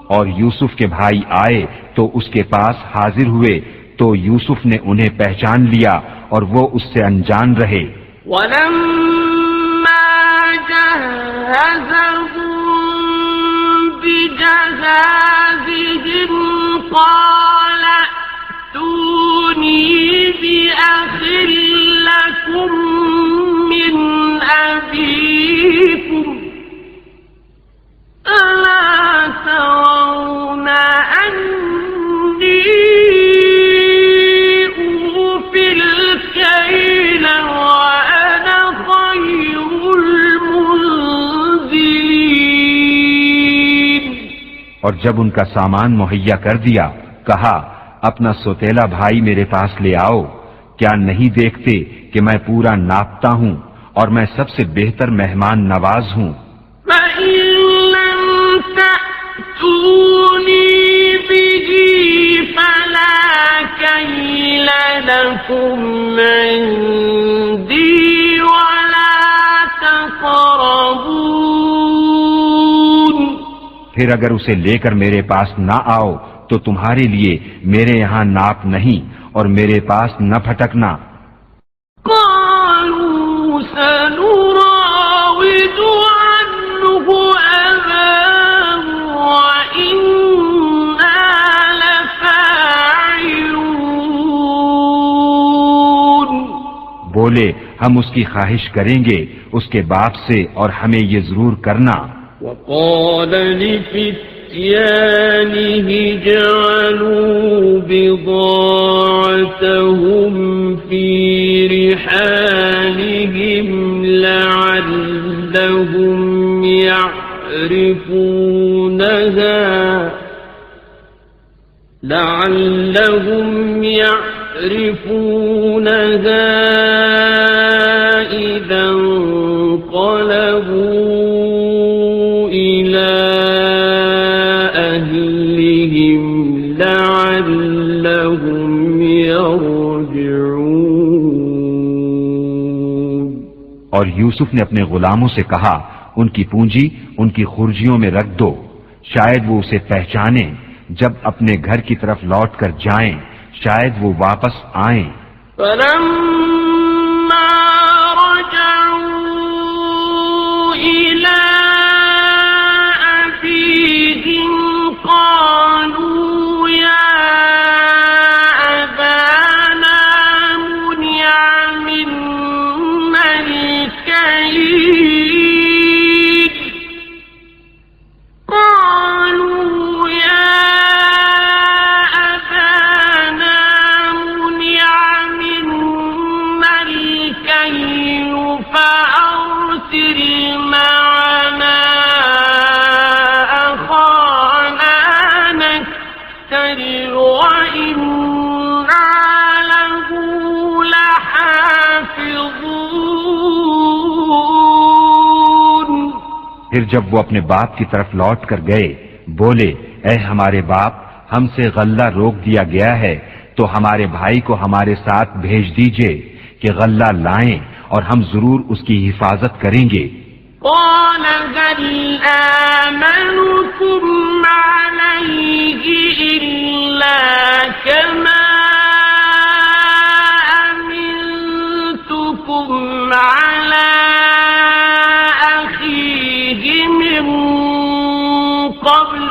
اور یوسف کے بھائی آئے تو اس کے پاس حاضر ہوئے تو یوسف نے انہیں پہچان لیا اور وہ اس سے انجان رہے۔ وَلَمَّا جَهَّزَهُم بِجَهَازِهِمْ قَالَ ائْتُونِي بِأَخٍ لَّكُم مِّنْ أَبِيكُمْ أَلَا تَرَوْنَ أَنِّي أُوفِي الْكَيْلَ وَأَنَا خَيْرُ الْمُنزِلِينَ۔ اور جب ان کا سامان مہیا کر دیا کہا اپنا سوتیلا بھائی میرے پاس لے آؤ، کیا نہیں دیکھتے کہ میں پورا ناپتا ہوں اور میں سب سے بہتر مہمان نواز ہوں۔ فَإِن لَّمْ تَأْتُونِي بِهِ فَلَا كَيْلَ لَكُمْ عِندِي وَلَا تَقْرَبُونَ۔ پھر اگر اسے لے کر میرے پاس نہ آؤ تو تمہارے لیے میرے یہاں ناپ نہیں اور میرے پاس نہ پھٹکنا۔ قالوا سنراود عنه أباه وإنا لفاعلون۔ بولے ہم اس کی خواہش کریں گے اس کے باپ سے اور ہمیں یہ ضرور کرنا۔ وقال لفتيانه جعلوا بضاعتهم في رحالهم لعلهم لعلهم يعرفونها إذا انقلبوا إلى أهلهم لعلهم يرجعون۔ اور یوسف نے اپنے غلاموں سے کہا ان کی پونجی ان کی خرجیوں میں رکھ دو، شاید وہ اسے پہچانیں، جب اپنے گھر کی طرف لوٹ کر جائیں شاید وہ واپس آئیں۔ فلما رجعوا إلى أبيهم قالوا يا أبانا منع منا الكيل قالوا يا أبانا منع منا الكيل فأرسل معنا أخانا نكتل وإنا له لحافظون۔ پھر جب وہ اپنے باپ کی طرف لوٹ کر گئے بولے اے ہمارے باپ، ہم سے غلہ روک دیا گیا ہے تو ہمارے بھائی کو ہمارے ساتھ بھیج دیجئے کہ غلہ لائیں اور ہم ضرور اس کی حفاظت کریں گے۔ قال هل آمنكم عليه إلا كما أمنتكم على أخيه من قبل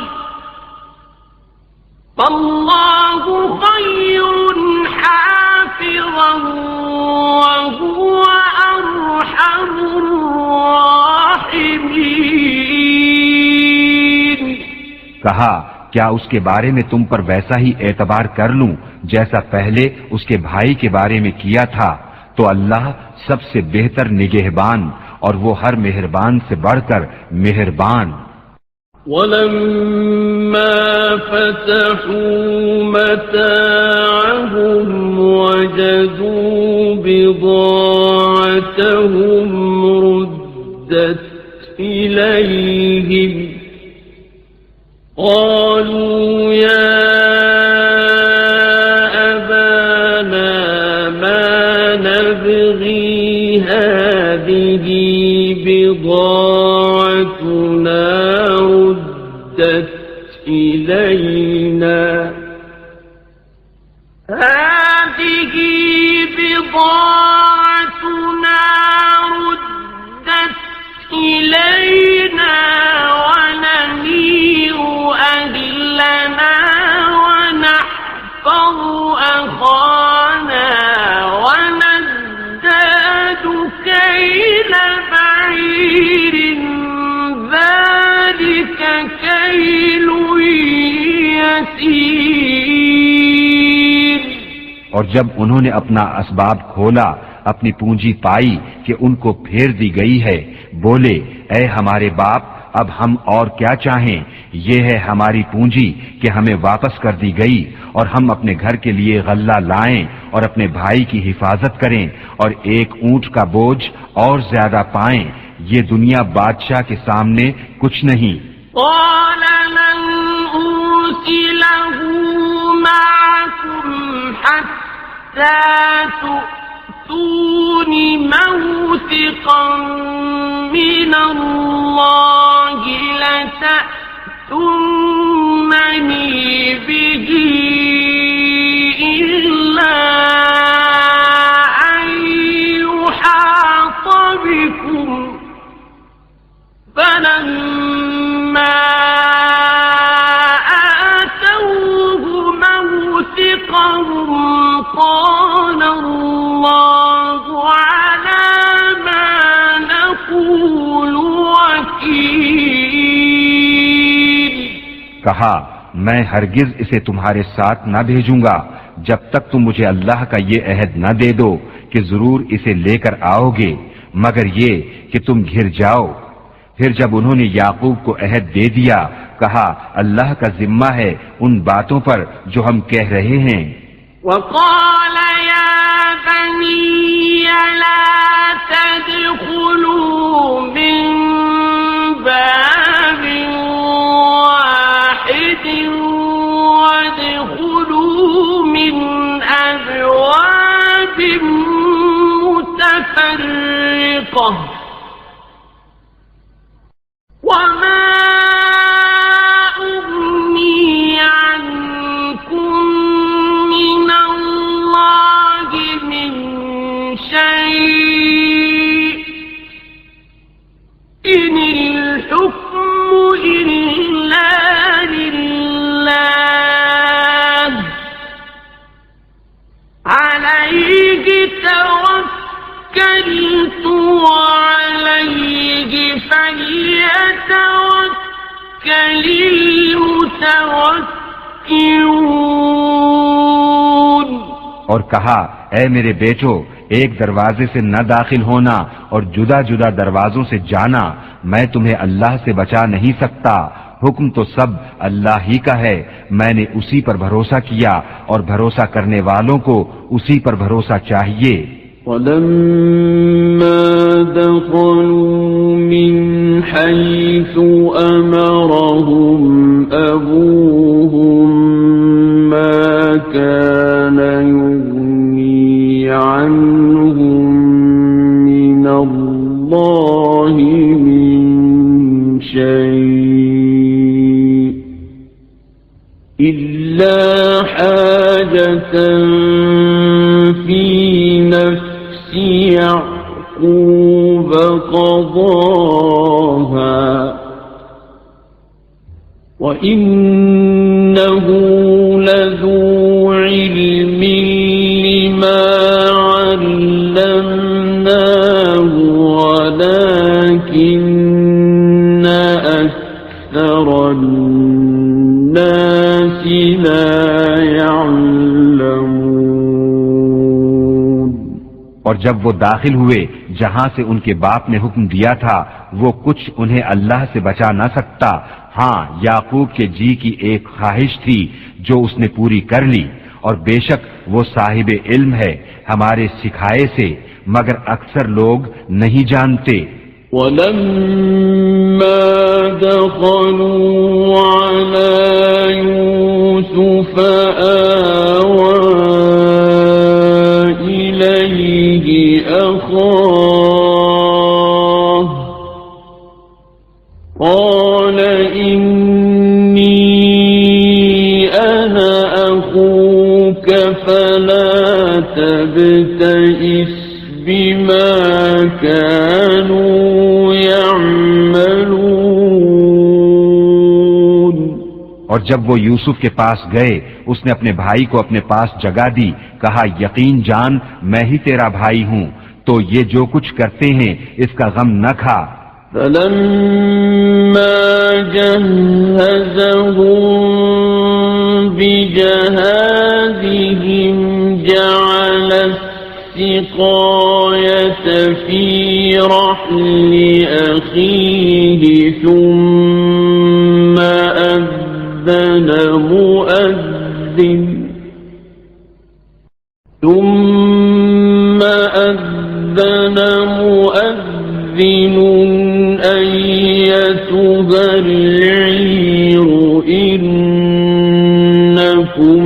فالله خير حافظا وهو أرحم الراحمين۔ کہا کیا اس کے بارے میں تم پر ویسا ہی اعتبار کر لوں جیسا پہلے اس کے بھائی کے بارے میں کیا تھا؟ تو اللہ سب سے بہتر نگہبان اور وہ ہر مہربان سے بڑھ کر مہربان۔ وَلَمَّا فَتَحُوا مَتَاعَهُمْ وَجَدُوا بِضَاعَتَهُمْ رُدَّتْ إِلَيْهِمْ قَالُوا يَا أَبَانَا مَا نَبْغِي هَٰذِهِ بِضَاعَتُنَا رُدَّتْ إِلَيْنَا هَٰذِهِ بِضَاعَتُنَا رُدَّتْ إِلَيْنَا وَنَمِيرُ أَهْلَنَا وَنَحْفَظُ أَخَانَا وَنَزْدَادُ كَيْلَ بَعِيرٍ ذَلِكَ كَيْلٌ يَسِيرٌ۔ اور جب انہوں نے اپنا اسباب کھولا اپنی پونجی پائی کہ ان کو پھیر دی گئی ہے بولے اے ہمارے باپ اب ہم اور کیا چاہیں، یہ ہے ہماری پونجی کہ ہمیں واپس کر دی گئی اور ہم اپنے گھر کے لیے غلہ لائیں اور اپنے بھائی کی حفاظت کریں اور ایک اونٹ کا بوجھ اور زیادہ پائیں، یہ دنیا بادشاہ کے سامنے کچھ نہیں۔ قال لن أرسله معكم حتى تؤتون موثقا من الله لتأتونني به إلا أن يحاط بكم فلما آتوه موثقهم قال الله على ما نقول وكيل۔ کہا میں ہرگز اسے تمہارے ساتھ نہ بھیجوں گا جب تک تم مجھے اللہ کا یہ عہد نہ دے دو کہ ضرور اسے لے کر آؤ گے، مگر یہ کہ تم گھر جاؤ۔ پھر جب انہوں نے یعقوب کو عہد دے دیا کہا اللہ کا ذمہ ہے ان باتوں پر جو ہم کہہ رہے ہیں. وقال يا بني لا تدخلوا من باب واحد وادخلوا من أبواب متفرقة وما أغني عنكم من الله من شيء إن الحكم إلا لله عليه توكلت وعليه فليتوكل المتوكلون. اور کہا اے میرے بیٹو ایک دروازے سے نہ داخل ہونا اور جدا جدا دروازوں سے جانا، میں تمہیں اللہ سے بچا نہیں سکتا، حکم تو سب اللہ ہی کا ہے، میں نے اسی پر بھروسہ کیا اور بھروسہ کرنے والوں کو اسی پر بھروسہ چاہیے. وَلَمَّا دَخَلُوا مِنْ حَيْثُ أَمَرَهُمْ أَبُوهُمْ مَا كَانَ يُغْنِي عَنْهُمْ مِنَ اللَّهِ مِنْ شَيْءٍ إِلَّا حَاجَةً فِي نَفْسِ يعقوب قضاها وإنه لذو علم لما علمناه ولكن أكثر الناس لا يعلمون. اور جب وہ داخل ہوئے جہاں سے ان کے باپ نے حکم دیا تھا وہ کچھ انہیں اللہ سے بچا نہ سکتا. ہاں یعقوب کے جی کی ایک خواہش تھی جو اس نے پوری کر لی، اور بے شک وہ صاحب علم ہے ہمارے سکھائے سے، مگر اکثر لوگ نہیں جانتے. وَلَمَّا دَخَلُوا عَلَى يُوسُفَ آوَى إِلَيْهِ أَخَاهُ قَالَ إِنِّي أَنَا أَخُوكَ فَلَا تَبْتَئِسْ بِمَا كَانُوا يَعْمَلُونَ. اور جب وہ یوسف کے پاس گئے اس نے اپنے بھائی کو اپنے پاس جگہ دی، کہا یقین جان میں ہی تیرا بھائی ہوں، تو یہ جو کچھ کرتے ہیں اس کا غم نہ کھا. فَلَمَّا جَهَّزَهُم بِجَهَازِهِمْ جَعَلَ السِّقَايَةَ فِي رَحْلِ أَخِيهِ ثُمَّ أَذَّنَ مُؤَذِّنٌ أَيَّتُهَا الْعِيرُ إِنَّكُمْ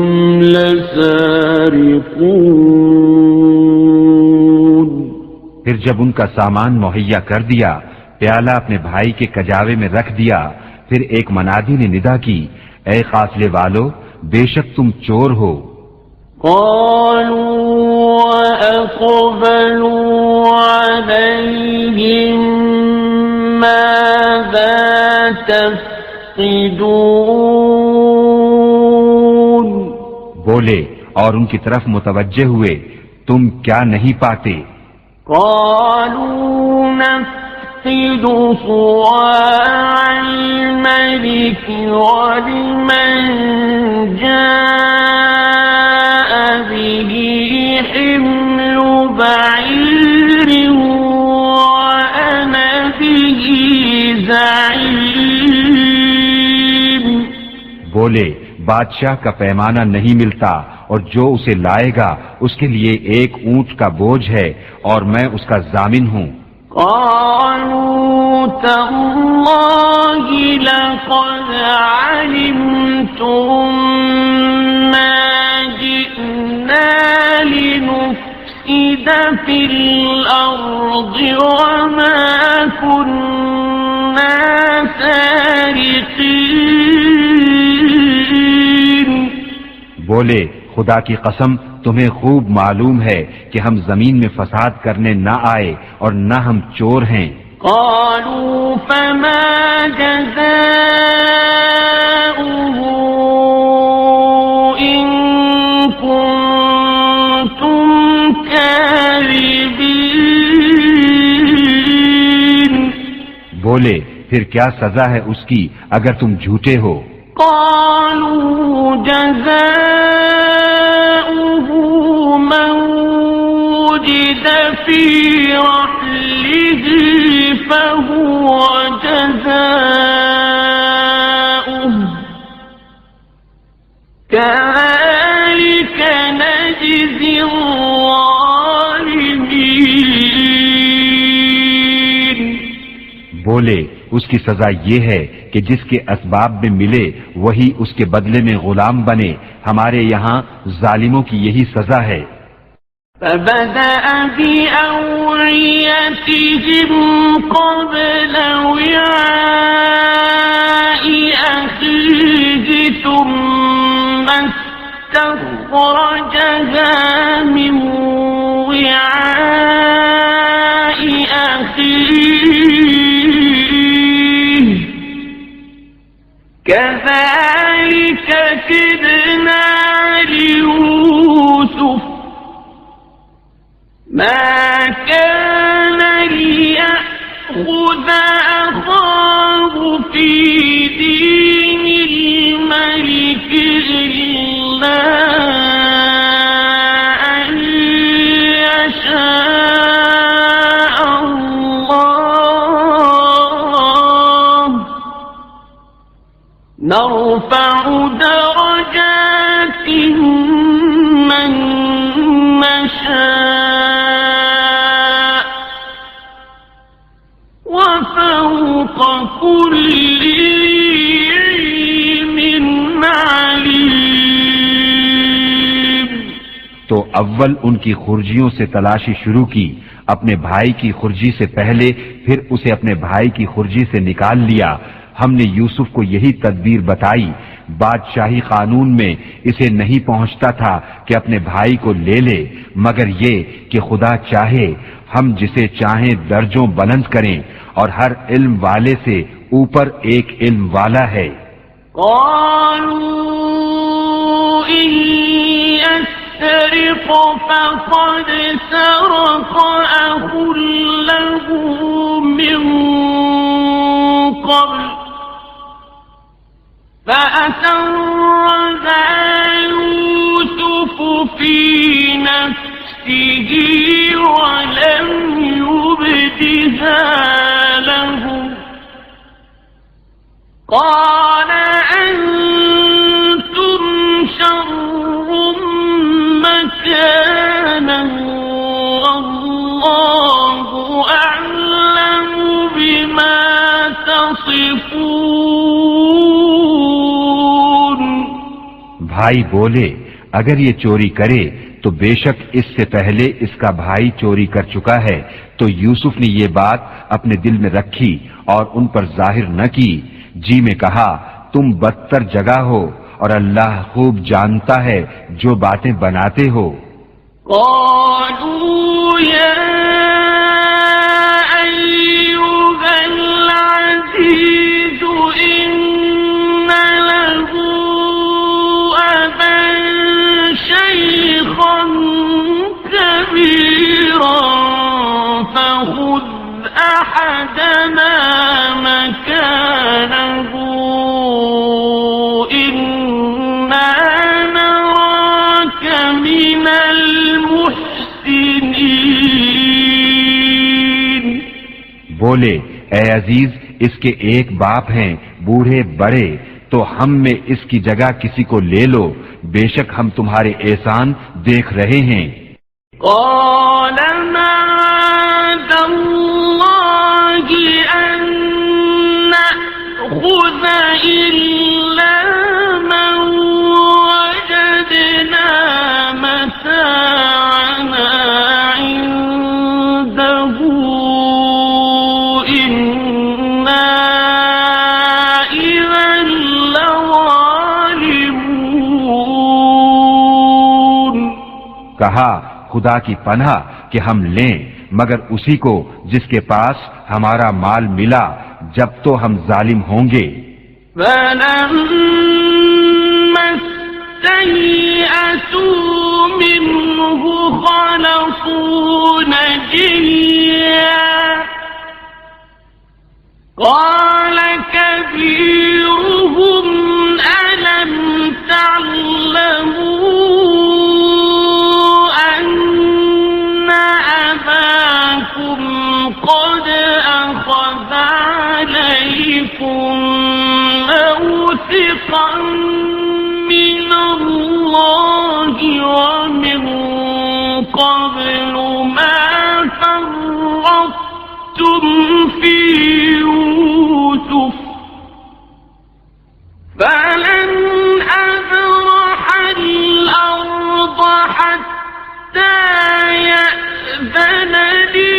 لَسَارِقُونَ. پھر جب ان کا سامان مہیا کر دیا، پیالہ اپنے بھائی کے کجاوے میں رکھ دیا، پھر ایک منادی نے ندا کی اے قافلے والو بے شک تم چور ہو. قالوا وأقبلوا عليهم ماذا تفقدون. بولے اور ان کی طرف متوجہ ہوئے تم کیا نہیں پاتے. قالوا نفقد صواع الملك ولمن جاء به حمل بعير وأنا به زعيم. بولے بادشاہ کا پیمانہ نہیں ملتا اور جو اسے لائے گا اس کے لیے ایک اونٹ کا بوجھ ہے اور میں اس کا ضامن ہوں۔ قالوا تالله لقد علمتم ما جئنا لنفسد في الأرض وما كنا سارقين۔ بولے خدا کی قسم تمہیں خوب معلوم ہے کہ ہم زمین میں فساد کرنے نہ آئے اور نہ ہم چور ہیں۔ قالوا فما جزاؤه إن كنتم كاذبين۔ بولے پھر کیا سزا ہے اس کی اگر تم جھوٹے ہو؟ قالوا جزاؤه من وجد في رحله فهو جزاؤه كذلك نجزي الظالمين۔ بولے اس کی سزا یہ ہے کہ جس کے اسباب میں ملے وہی اس کے بدلے میں غلام بنے، ہمارے یہاں ظالموں کی یہی سزا ہے۔ فبدأ بأوعيتهم قبل وعاء أخيه ثم استخرجها من وعاء أخيه كذلك كدنا ليوسف ما كان ليأخذ أخاه في دين الملك إلا أن يشاء الله نرفع درجات من نشاء وفوق كل ذي علم عليم۔ تو اول ان کی خرجیوں سے تلاشی شروع کی، اپنے بھائی کی خرجی سے پہلے، پھر اسے اپنے بھائی کی خرجی سے نکال لیا۔ ہم نے یوسف کو یہی تدبیر بتائی، بادشاہی قانون میں اسے نہیں پہنچتا تھا کہ اپنے بھائی کو لے لے، مگر یہ کہ خدا چاہے ہم جسے چاہیں درجوں بلند کریں، اور ہر علم والے سے اوپر ایک علم والا ہے۔ قالوا إن يسرق فقد سرق أخ له من قبل فأسرها يوسف في نفسه ولم يبدها لهم قال أنتم شر مكانا والله أعلم بما تصفون۔ بھائی بولے اگر یہ چوری کرے تو بے شک اس سے پہلے اس کا بھائی چوری کر چکا ہے۔ تو یوسف نے یہ بات اپنے دل میں رکھی اور ان پر ظاہر نہ کی، جی میں کہا تم بدتر جگہ ہو اور اللہ خوب جانتا ہے جو باتیں بناتے ہو۔ قالوا يا أيها العزيز إن له أبا شيخا كبيرا فخذ أحدنا مكانه إنا نراك من المحسنين۔ بولے اے عزیز اس کے ایک باپ ہیں بوڑھے بڑے، تو تو ہم میں اس کی جگہ کسی کو لے لو، بے شک ہم تمہارے احسان دیکھ رہے ہیں۔ قال معاذ الله أن نأخذ إلا من وجدنا متاعنا عنده إنا إذا لظالمون۔ کہا خدا کی پناہ کہ ہم لیں مگر اسی کو جس کے پاس ہمارا مال ملا، جب تو ہم ظالم ہوں گے۔ فَلَمَّا اسْتَيْأَسُوا مِنْهُ خَلَصُوا نَجِيًّا قَالَ كَبِيرُهُمْ أَلَمْ تَعْلَمُوا قد أخذ عليكم موثقا من الله ومن قبل ما فرطتم في يوسف فلن أبرح الأرض حتى يأذن لي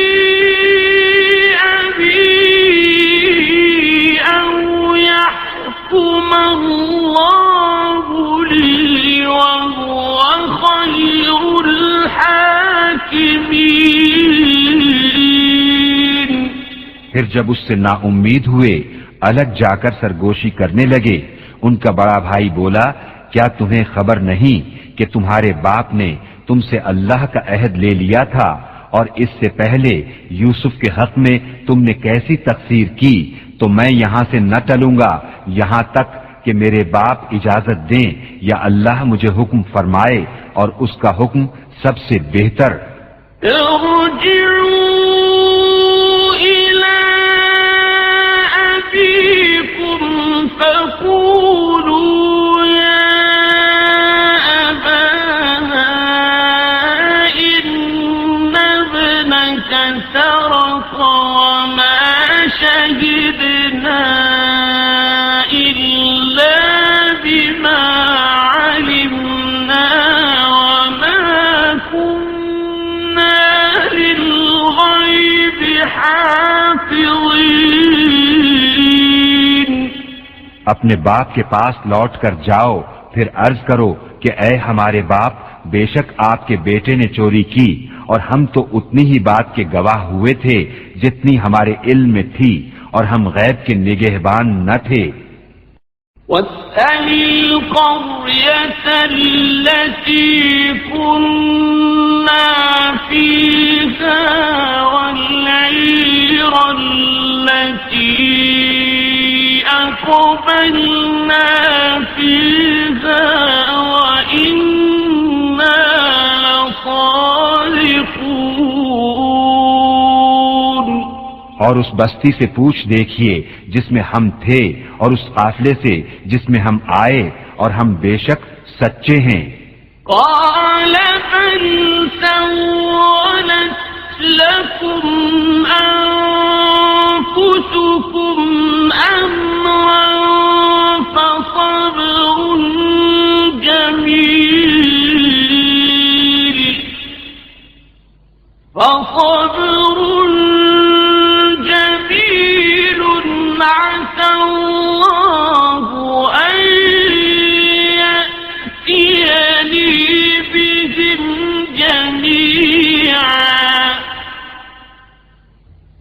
الله لي وهو خير الحاكمين۔ پھر جب اس سے نا امید ہوئے الگ جا کر سرگوشی کرنے لگے، ان کا بڑا بھائی بولا، کیا تمہیں خبر نہیں کہ تمہارے باپ نے تم سے اللہ کا عہد لے لیا تھا، اور اس سے پہلے یوسف کے حق میں تم نے کیسی تقصیر کی، تو میں یہاں سے نہ ٹلوں گا یہاں تک کہ میرے باپ اجازت دیں یا اللہ مجھے حکم فرمائے، اور اس کا حکم سب سے بہتر۔ ارجعوا إلى أبيكم فقولوا يا أبانا إن ابنك سرق وما شهدنا إلا بما علمنا وما كنا للغيب حافظين۔ اپنے باپ کے پاس لوٹ کر جاؤ، پھر عرض کرو کہ اے ہمارے باپ، بے شک آپ کے بیٹے نے چوری کی، اور ہم تو اتنی ہی بات کے گواہ ہوئے تھے جتنی ہمارے علم میں تھی، اور ہم غیب کے نگہبان نہ تھے۔ وَاسْأَلِ الْقَرْيَةَ الَّتِي كُنَّا فِيهَا وَالْعِيرَ الَّتِي أَقْبَلْنَا فِيهَا وَإِنَّا لَصَادِقُونَ۔ اور اس بستی سے پوچھ دیکھیے جس میں ہم تھے، اور اس قافلے سے جس میں ہم آئے، اور ہم بے شک سچے ہیں۔ قال بل سولت لكم أنفسكم أمرا فصبر جميل جميل عسى الله أن يأتيني بهم جميعا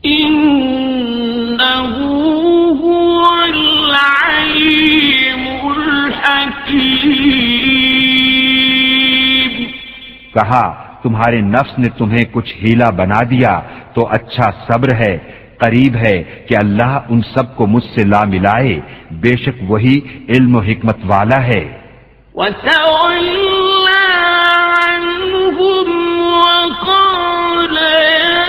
إنه هو العليم الحكيم۔ کہا تمہارے نفس نے تمہیں کچھ ہیلا بنا دیا تو اچھا صبر ہے، قریب ہے کہ اللہ ان سب کو مجھ سے لا ملائے، بے شک وہی علم و حکمت والا ہے۔ وَتَوَلَّى عَنْهُمْ وَقَالَ يَا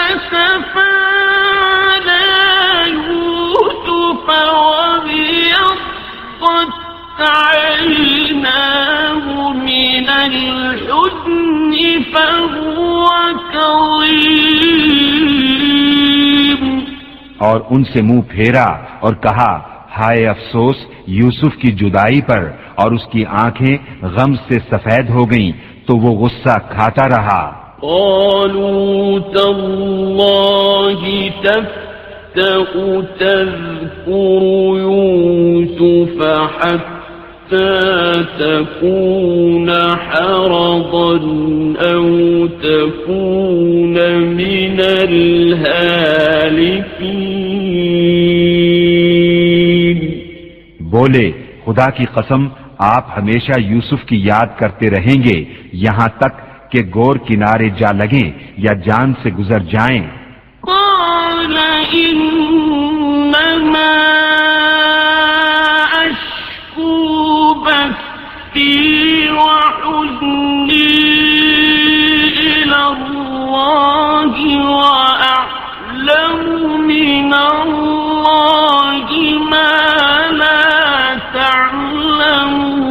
أَسَفَىٰ عَلَىٰ يُوسُفَ عظيم اور ان سے منہ پھیرا اور کہا ہائے افسوس یوسف کی جدائی پر، اور اس کی آنکھیں غم سے سفید ہو گئیں تو وہ غصہ کھاتا رہا۔ قالوا تالله تفتأ تذكر يوسف حتى تكون حرضا أو تكون من الهالكين بولے خدا کی قسم آپ ہمیشہ یوسف کی یاد کرتے رہیں گے یہاں تک کہ گور کنارے جا لگیں یا جان سے گزر جائیں۔ قال إنما أشكو بثي وحزني إلى الله وأعلم من الله ما لا تعلمون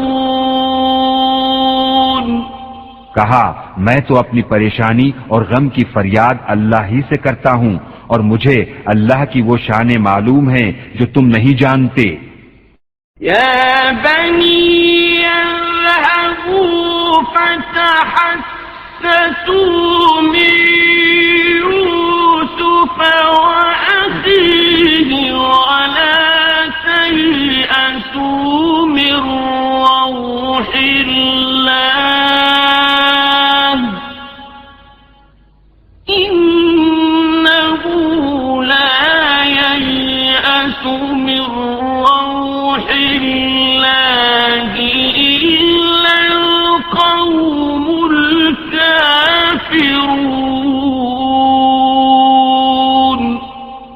کہا میں تو اپنی پریشانی اور غم کی فریاد اللہ ہی سے کرتا ہوں، اور مجھے اللہ کی وہ شانیں معلوم ہیں جو تم نہیں جانتے۔ يا بني اذهبوا فتحسسوا من يوسف وأخيه ولا تيأسوا من روح الله إنه لا ييأس من روح الله إلا القوم الكافرون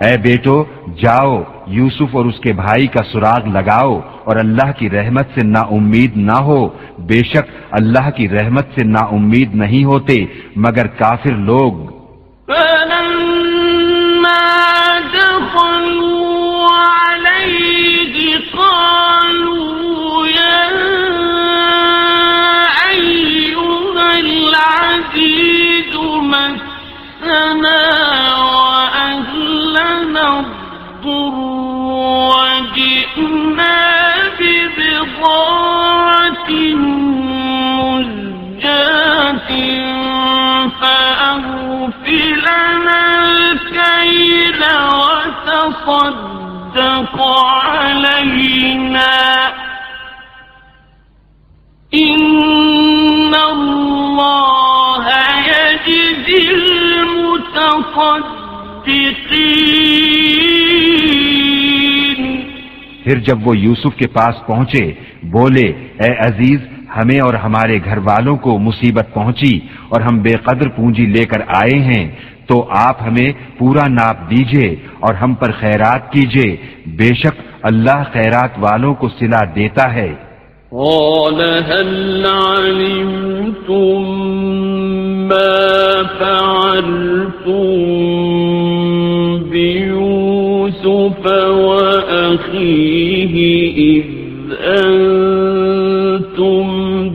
اے بیٹو جاؤ یوسف اور اس کے بھائی کا سراغ لگاؤ اور اللہ کی رحمت سے نا امید نہ ہو، بے شک اللہ کی رحمت سے نا امید نہیں ہوتے مگر کافر لوگ۔ فلما دخلوا عليه قالوا يا أيها العزيز مسنا وأهلنا الضر وجئنا ببضاعة مزجاة فأوفِ لنا الكيل وتصدق علينا إن الله يجزي المتصدقين پھر جب وہ یوسف کے پاس پہنچے بولے اے عزیز ہمیں اور ہمارے گھر والوں کو مصیبت پہنچی اور ہم بے قدر پونجی لے کر آئے ہیں، تو آپ ہمیں پورا ناپ دیجئے اور ہم پر خیرات کیجئے، بے شک اللہ خیرات والوں کو صلہ دیتا ہے۔ قال هل علمتم ما فعلتم بيوسف وأخيه إذ أنتم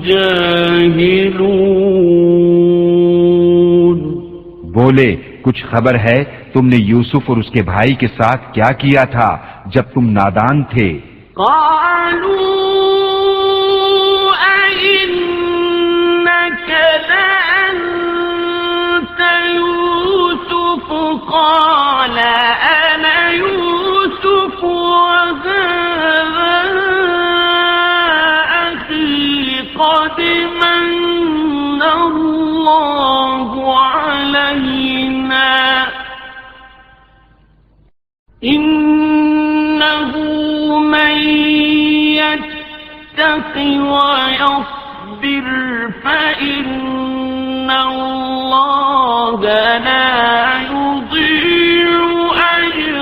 جاهلون بولے کچھ خبر ہے تم نے یوسف اور اس کے بھائی کے ساتھ کیا کیا تھا جب تم نادان تھے؟ قالوا أئنك لأنت يوسف قال أنا يوسف وهذا أخي قد من الله علينا إنه من يتق ويصبر فإن الله لا يضيع أجر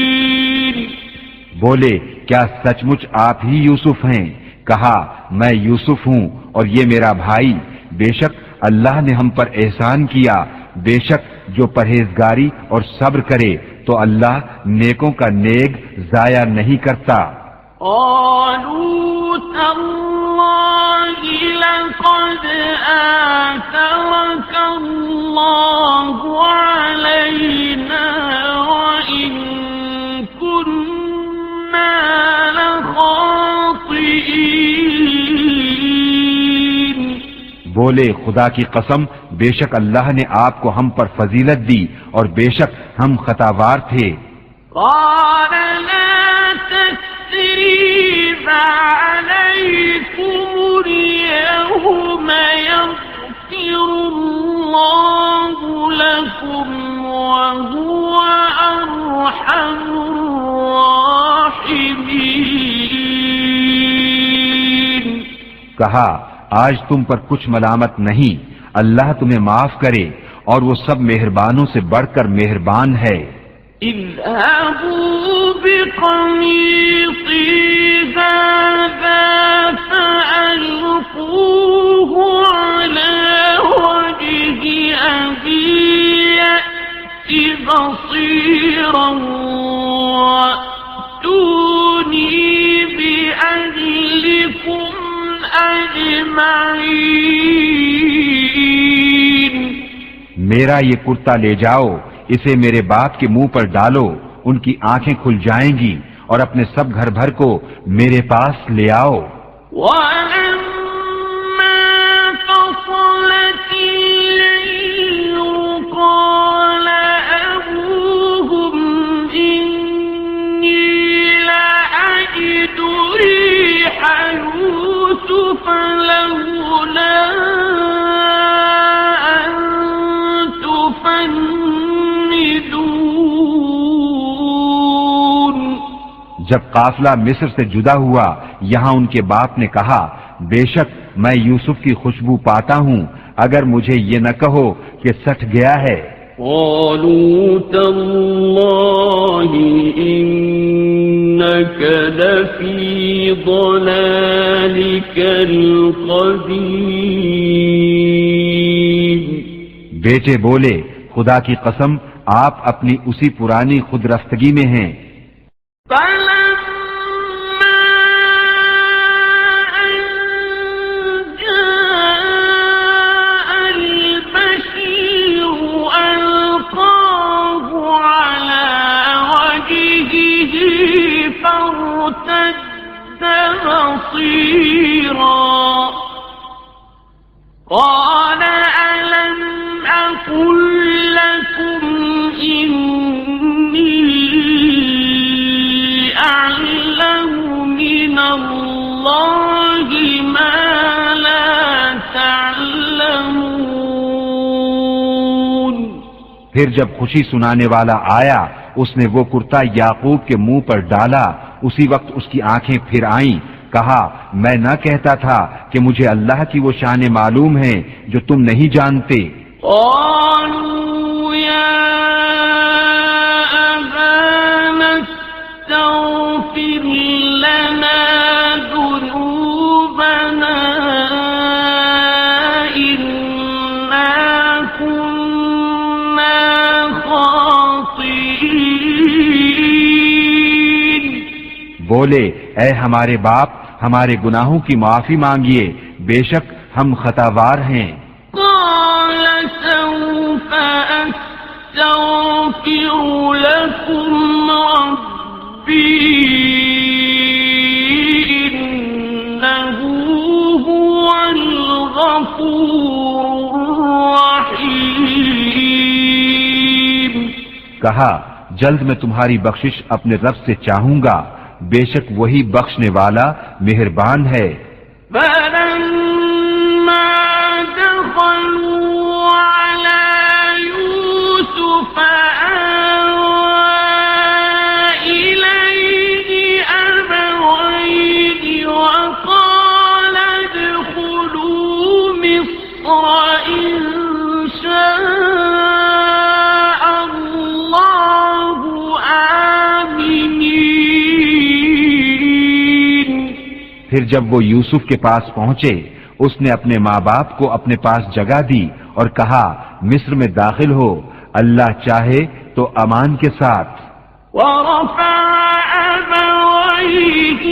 المحسنين بولے کیا سچ مچ آپ ہی یوسف ہیں؟ کہا میں یوسف ہوں اور یہ میرا بھائی، بے شک اللہ نے ہم پر احسان کیا، بے شک جو پرہیزگاری اور صبر کرے تو اللہ نیکوں کا نیک ضائع نہیں کرتا۔ قالوا تالله لقد آثرك الله علينا وإن كنا لخاطئين. بولے خدا کی قسم بے شک اللہ نے آپ کو ہم پر فضیلت دی اور بے شک ہم خطاوار تھے. قال لا تثريب عليكم اليوم يغفر الله لكم وهو أرحم الراحمين. کہا آج تم پر کچھ ملامت نہیں، اللہ تمہیں معاف کرے اور وہ سب مہربانوں سے بڑھ کر مہربان ہے. اذهبوا بقميصي هذا فألقوه على وجه أبي يأت بصيرا وأتوني بأهلكم أجمعين. میرا یہ کرتا لے جاؤ، اسے میرے باپ کے منہ پر ڈالو، ان کی آنکھیں کھل جائیں گی، اور اپنے سب گھر بھر کو میرے پاس لے آؤ. وَلَمَّا فَصَلَتِ اللَّيْلُ قَالَ أَبُوهُمْ إِنِّي لَأَجِدُ رِيحَ يُوسُفَ لَوْلَا جب قافلہ مصر سے جدا ہوا، یہاں ان کے باپ نے کہا بے شک میں یوسف کی خوشبو پاتا ہوں، اگر مجھے یہ نہ کہو کہ سٹ گیا ہے. قالوا تالله إنك لفي ضلالك القديم. بیٹے بولے خدا کی قسم آپ اپنی اسی پرانی خود رفتگی میں ہیں. فلما أن جاء البشير ألقاه على وجهه فارتد بصيرا قال ألم أقل لكم إني أعلم من الله ما لا تعلمون. پھر جب خوشی سنانے والا آیا اس نے وہ کرتا یعقوب کے منہ پر ڈالا، اسی وقت اس کی آنکھیں پھر آئیں. کہا میں نہ کہتا تھا کہ مجھے اللہ کی وہ شانیں معلوم ہیں جو تم نہیں جانتے. قالوا يا أبانا استغفر لنا ذنوبنا إنا كنا خاطئين. بولے اے ہمارے باپ ہمارے گناہوں کی معافی مانگیے، بے شک ہم خطاوار ہیں. قال سوف أستغفر لكم ربي إنه هو الغفور الرحيم. کہا جلد میں تمہاری بخشش اپنے رب سے چاہوں گا، بے شک وہی بخشنے والا مہربان ہے. فلما دخلوا على يوسف آوى إليه أبويه وقال ادخلوا مصر إن شاء الله آمنين. پھر جب وہ یوسف کے پاس پہنچے اس نے اپنے ماں باپ کو اپنے پاس جگہ دی اور کہا مصر میں داخل ہو، اللہ چاہے تو امان کے ساتھ. ورفع أبويه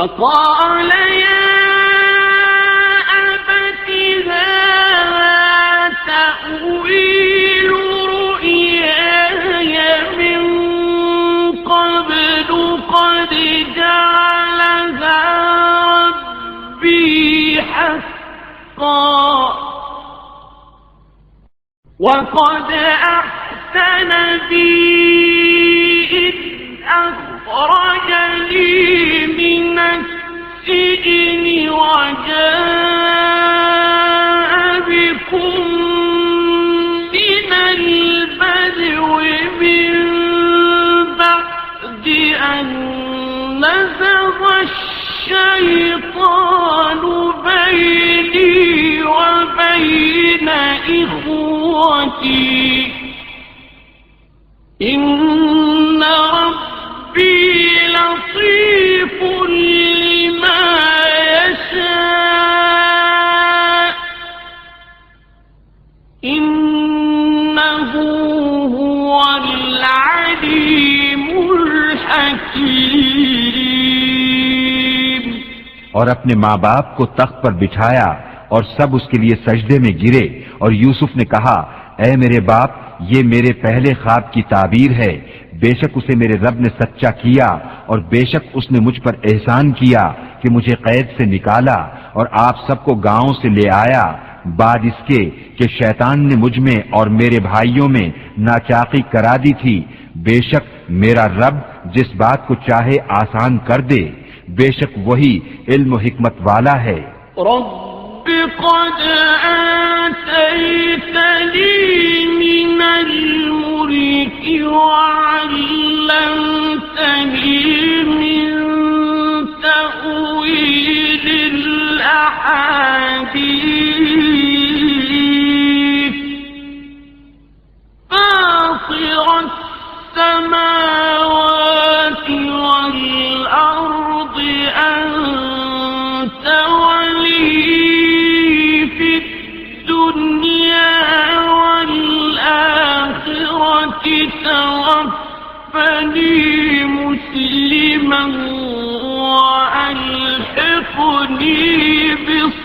فقال يا أبت هذا تأويل رؤياي من قبل قد جعلها ربي حقا وقد أحسن بي إذ أخرجني من السجن وجاء بكم من البدو من بعد أن نزغ الشيطان بيني وبين إخوتي إن ربي لطيف لما يشاء إنه هو العليم الحكيم. اور اپنے ماں باپ کو تخت پر بٹھایا اور سب اس کے لیے سجدے میں گرے، اور یوسف نے کہا اے میرے باپ، یہ میرے پہلے خواب کی تعبیر ہے. بے شک اسے میرے رب نے سچا کیا، اور بے شک اس نے مجھ پر احسان کیا کہ مجھے قید سے نکالا اور آپ سب کو گاؤں سے لے آیا، بعد اس کے کہ شیطان نے مجھ میں اور میرے بھائیوں میں ناچاقی کرا دی تھی. بے شک میرا رب جس بات کو چاہے آسان کر دے، بے شک وہی علم و حکمت والا ہے. رب قد آتيتني من الملك وعلمتني من تأويل الأحاديث فاطر السماوات والأرض أنت ولي في الدنيا والآخرة توفني مسلما وألحقني بالصالحين.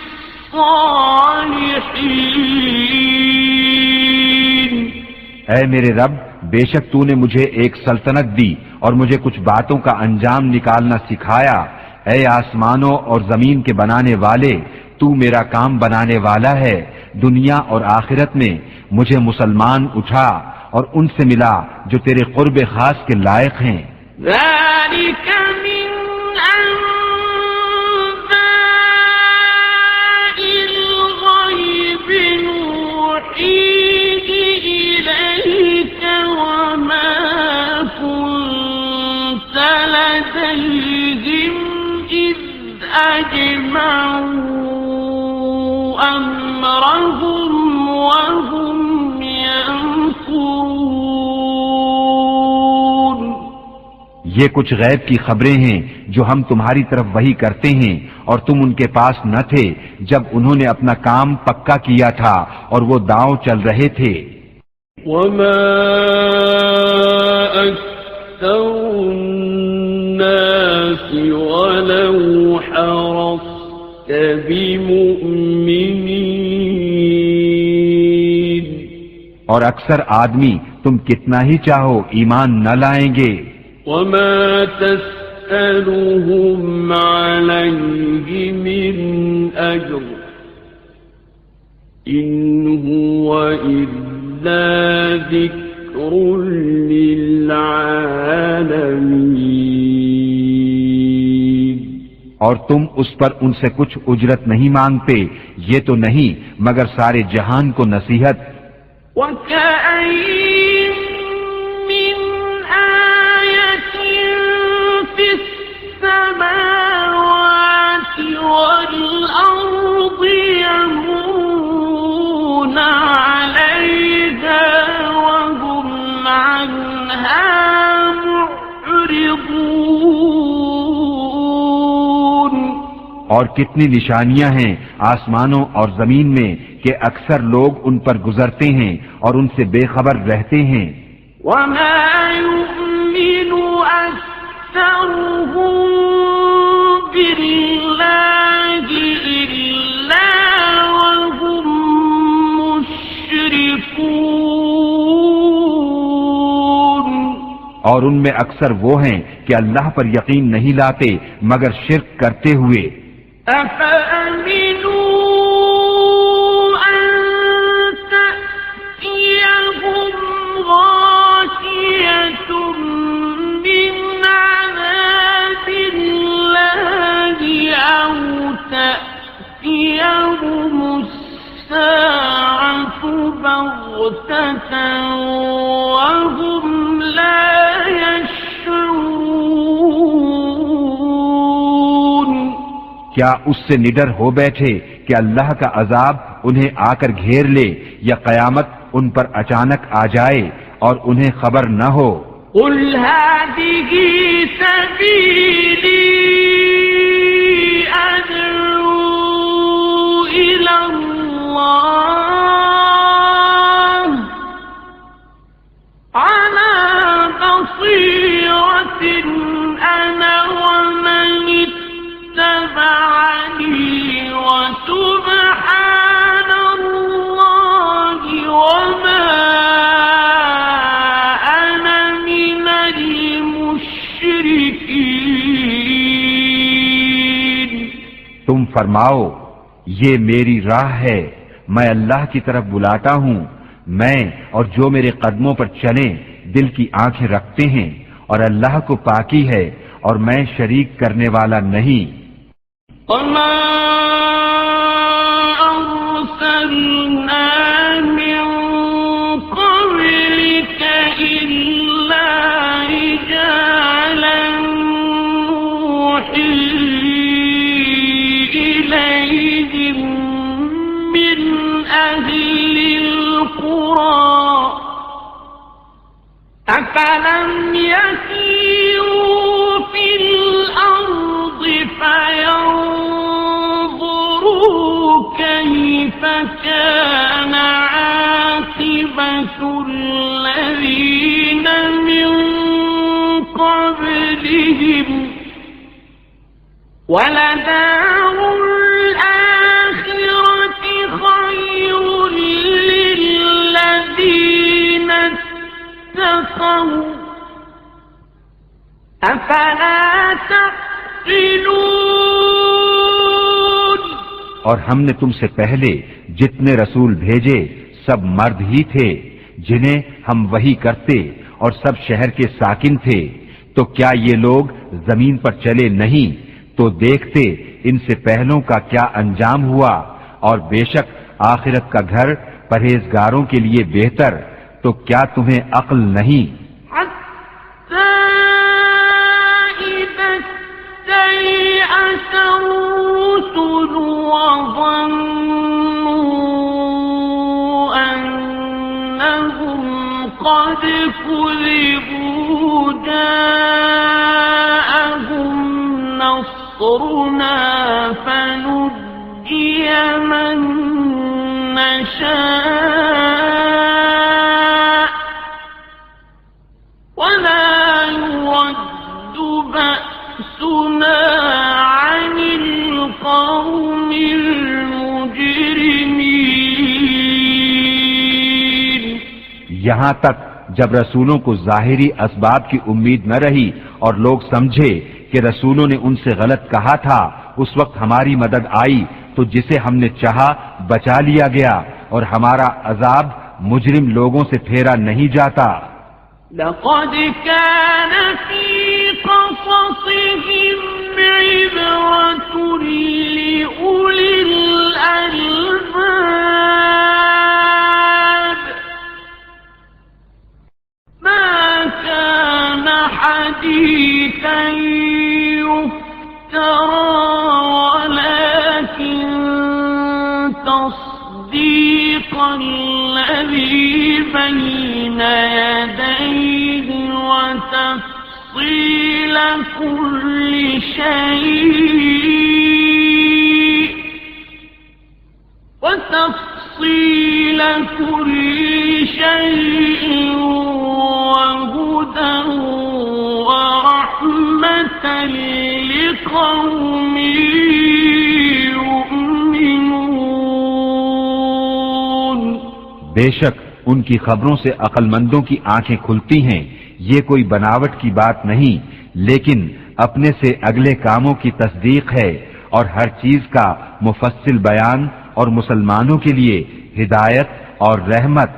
اے میرے رب، بے شک تو نے مجھے ایک سلطنت دی اور مجھے کچھ باتوں کا انجام نکالنا سکھایا. اے آسمانوں اور زمین کے بنانے والے، تو میرا کام بنانے والا ہے. دنیا اور آخرت میں مجھے مسلمان اٹھا اور ان سے ملا جو تیرے قرب خاص کے لائق ہیں. ذلك من أنباء الغيب نوحيه إليك وما كنت لديهم إذ أجمعوا أمرهم وهم يمكرون. یہ کچھ غیب کی خبریں ہیں جو ہم تمہاری طرف وحی کرتے ہیں، اور تم ان کے پاس نہ تھے جب انہوں نے اپنا کام پکا کیا تھا اور وہ داؤ چل رہے تھے. وما أكثر الناس ولو حرصت بمؤمنين. اور اکثر آدمی تم کتنا ہی چاہو ایمان نہ لائیں گے. وما تسألهم عليه من أجر إن هو إلا ذكر للعالمين. اور تم اس پر ان سے کچھ اجرت نہیں مانگتے، یہ تو نہیں مگر سارے جہان کو نصیحت. وكأين من آية في السماوات والأرض يمرون عليها وهم عنها معرضون. اور کتنی نشانیاں ہیں آسمانوں اور زمین میں کہ اکثر لوگ ان پر گزرتے ہیں اور ان سے بے خبر رہتے ہیں. وما يؤمن أكثرهم بالله اور ان میں اکثر وہ ہیں کہ اللہ پر یقین نہیں لاتے مگر شرک کرتے ہوئے. وهم لا يشعرون. کیا اس سے نڈر ہو بیٹھے کہ اللہ کا عذاب انہیں آ کر گھیر لے یا قیامت ان پر اچانک آ جائے اور انہیں خبر نہ ہو. قل هذه سبيلي أدعو إلى الله على بصيرة أنا ومن اتبعني وسبحان الله وما أنا من المشركين. تم فرماؤ یہ میری راہ ہے، میں اللہ کی طرف بلاتا ہوں، میں اور جو میرے قدموں پر چلیں دل کی آنکھیں رکھتے ہیں، اور اللہ کو پاکی ہے اور میں شریک کرنے والا نہیں. وما أرسلنا من قبلك إلا رجالا نوحي إليهم من أهل القرى أفلم يسيروا في الأرض فينظروا كيف كان عاقبة الذين من قبلهم ولدار الآخرة خير للذين اتقوا أفلا تعقلون. اور ہم نے تم سے پہلے جتنے رسول بھیجے سب مرد ہی تھے جنہیں ہم وحی کرتے اور سب شہر کے ساکن تھے، تو کیا یہ لوگ زمین پر چلے نہیں تو دیکھتے ان سے پہلوں کا کیا انجام ہوا، اور بے شک آخرت کا گھر پرہیزگاروں کے لیے بہتر، تو کیا تمہیں عقل نہیں؟ حتى إذا استيأس الرسل وظنوا أنهم قد كذبوا جاءهم نصرنا فنجي من نشاء ولا يرد بأسنا عن القوم المجرمين. یہاں تک جب رسولوں کو ظاہری اسباب کی امید نہ رہی اور لوگ سمجھے کہ رسولوں نے ان سے غلط کہا تھا، اس وقت ہماری مدد آئی تو جسے ہم نے چاہا بچا لیا گیا، اور ہمارا عذاب مجرم لوگوں سے پھیرا نہیں جاتا. لقد كان في قصصهم عبرة لأولي الألباب ما كان حديثا يفترى ولكن تصديق الذي بين يديه وتفصيل كل شيء وهدى ورحمة لقوم يؤمنون. بے شک ان کی خبروں سے عقل مندوں کی آنکھیں کھلتی ہیں، یہ کوئی بناوٹ کی بات نہیں، لیکن اپنے سے اگلے کاموں کی تصدیق ہے اور ہر چیز کا مفصل بیان اور مسلمانوں کے لیے ہدایت اور رحمت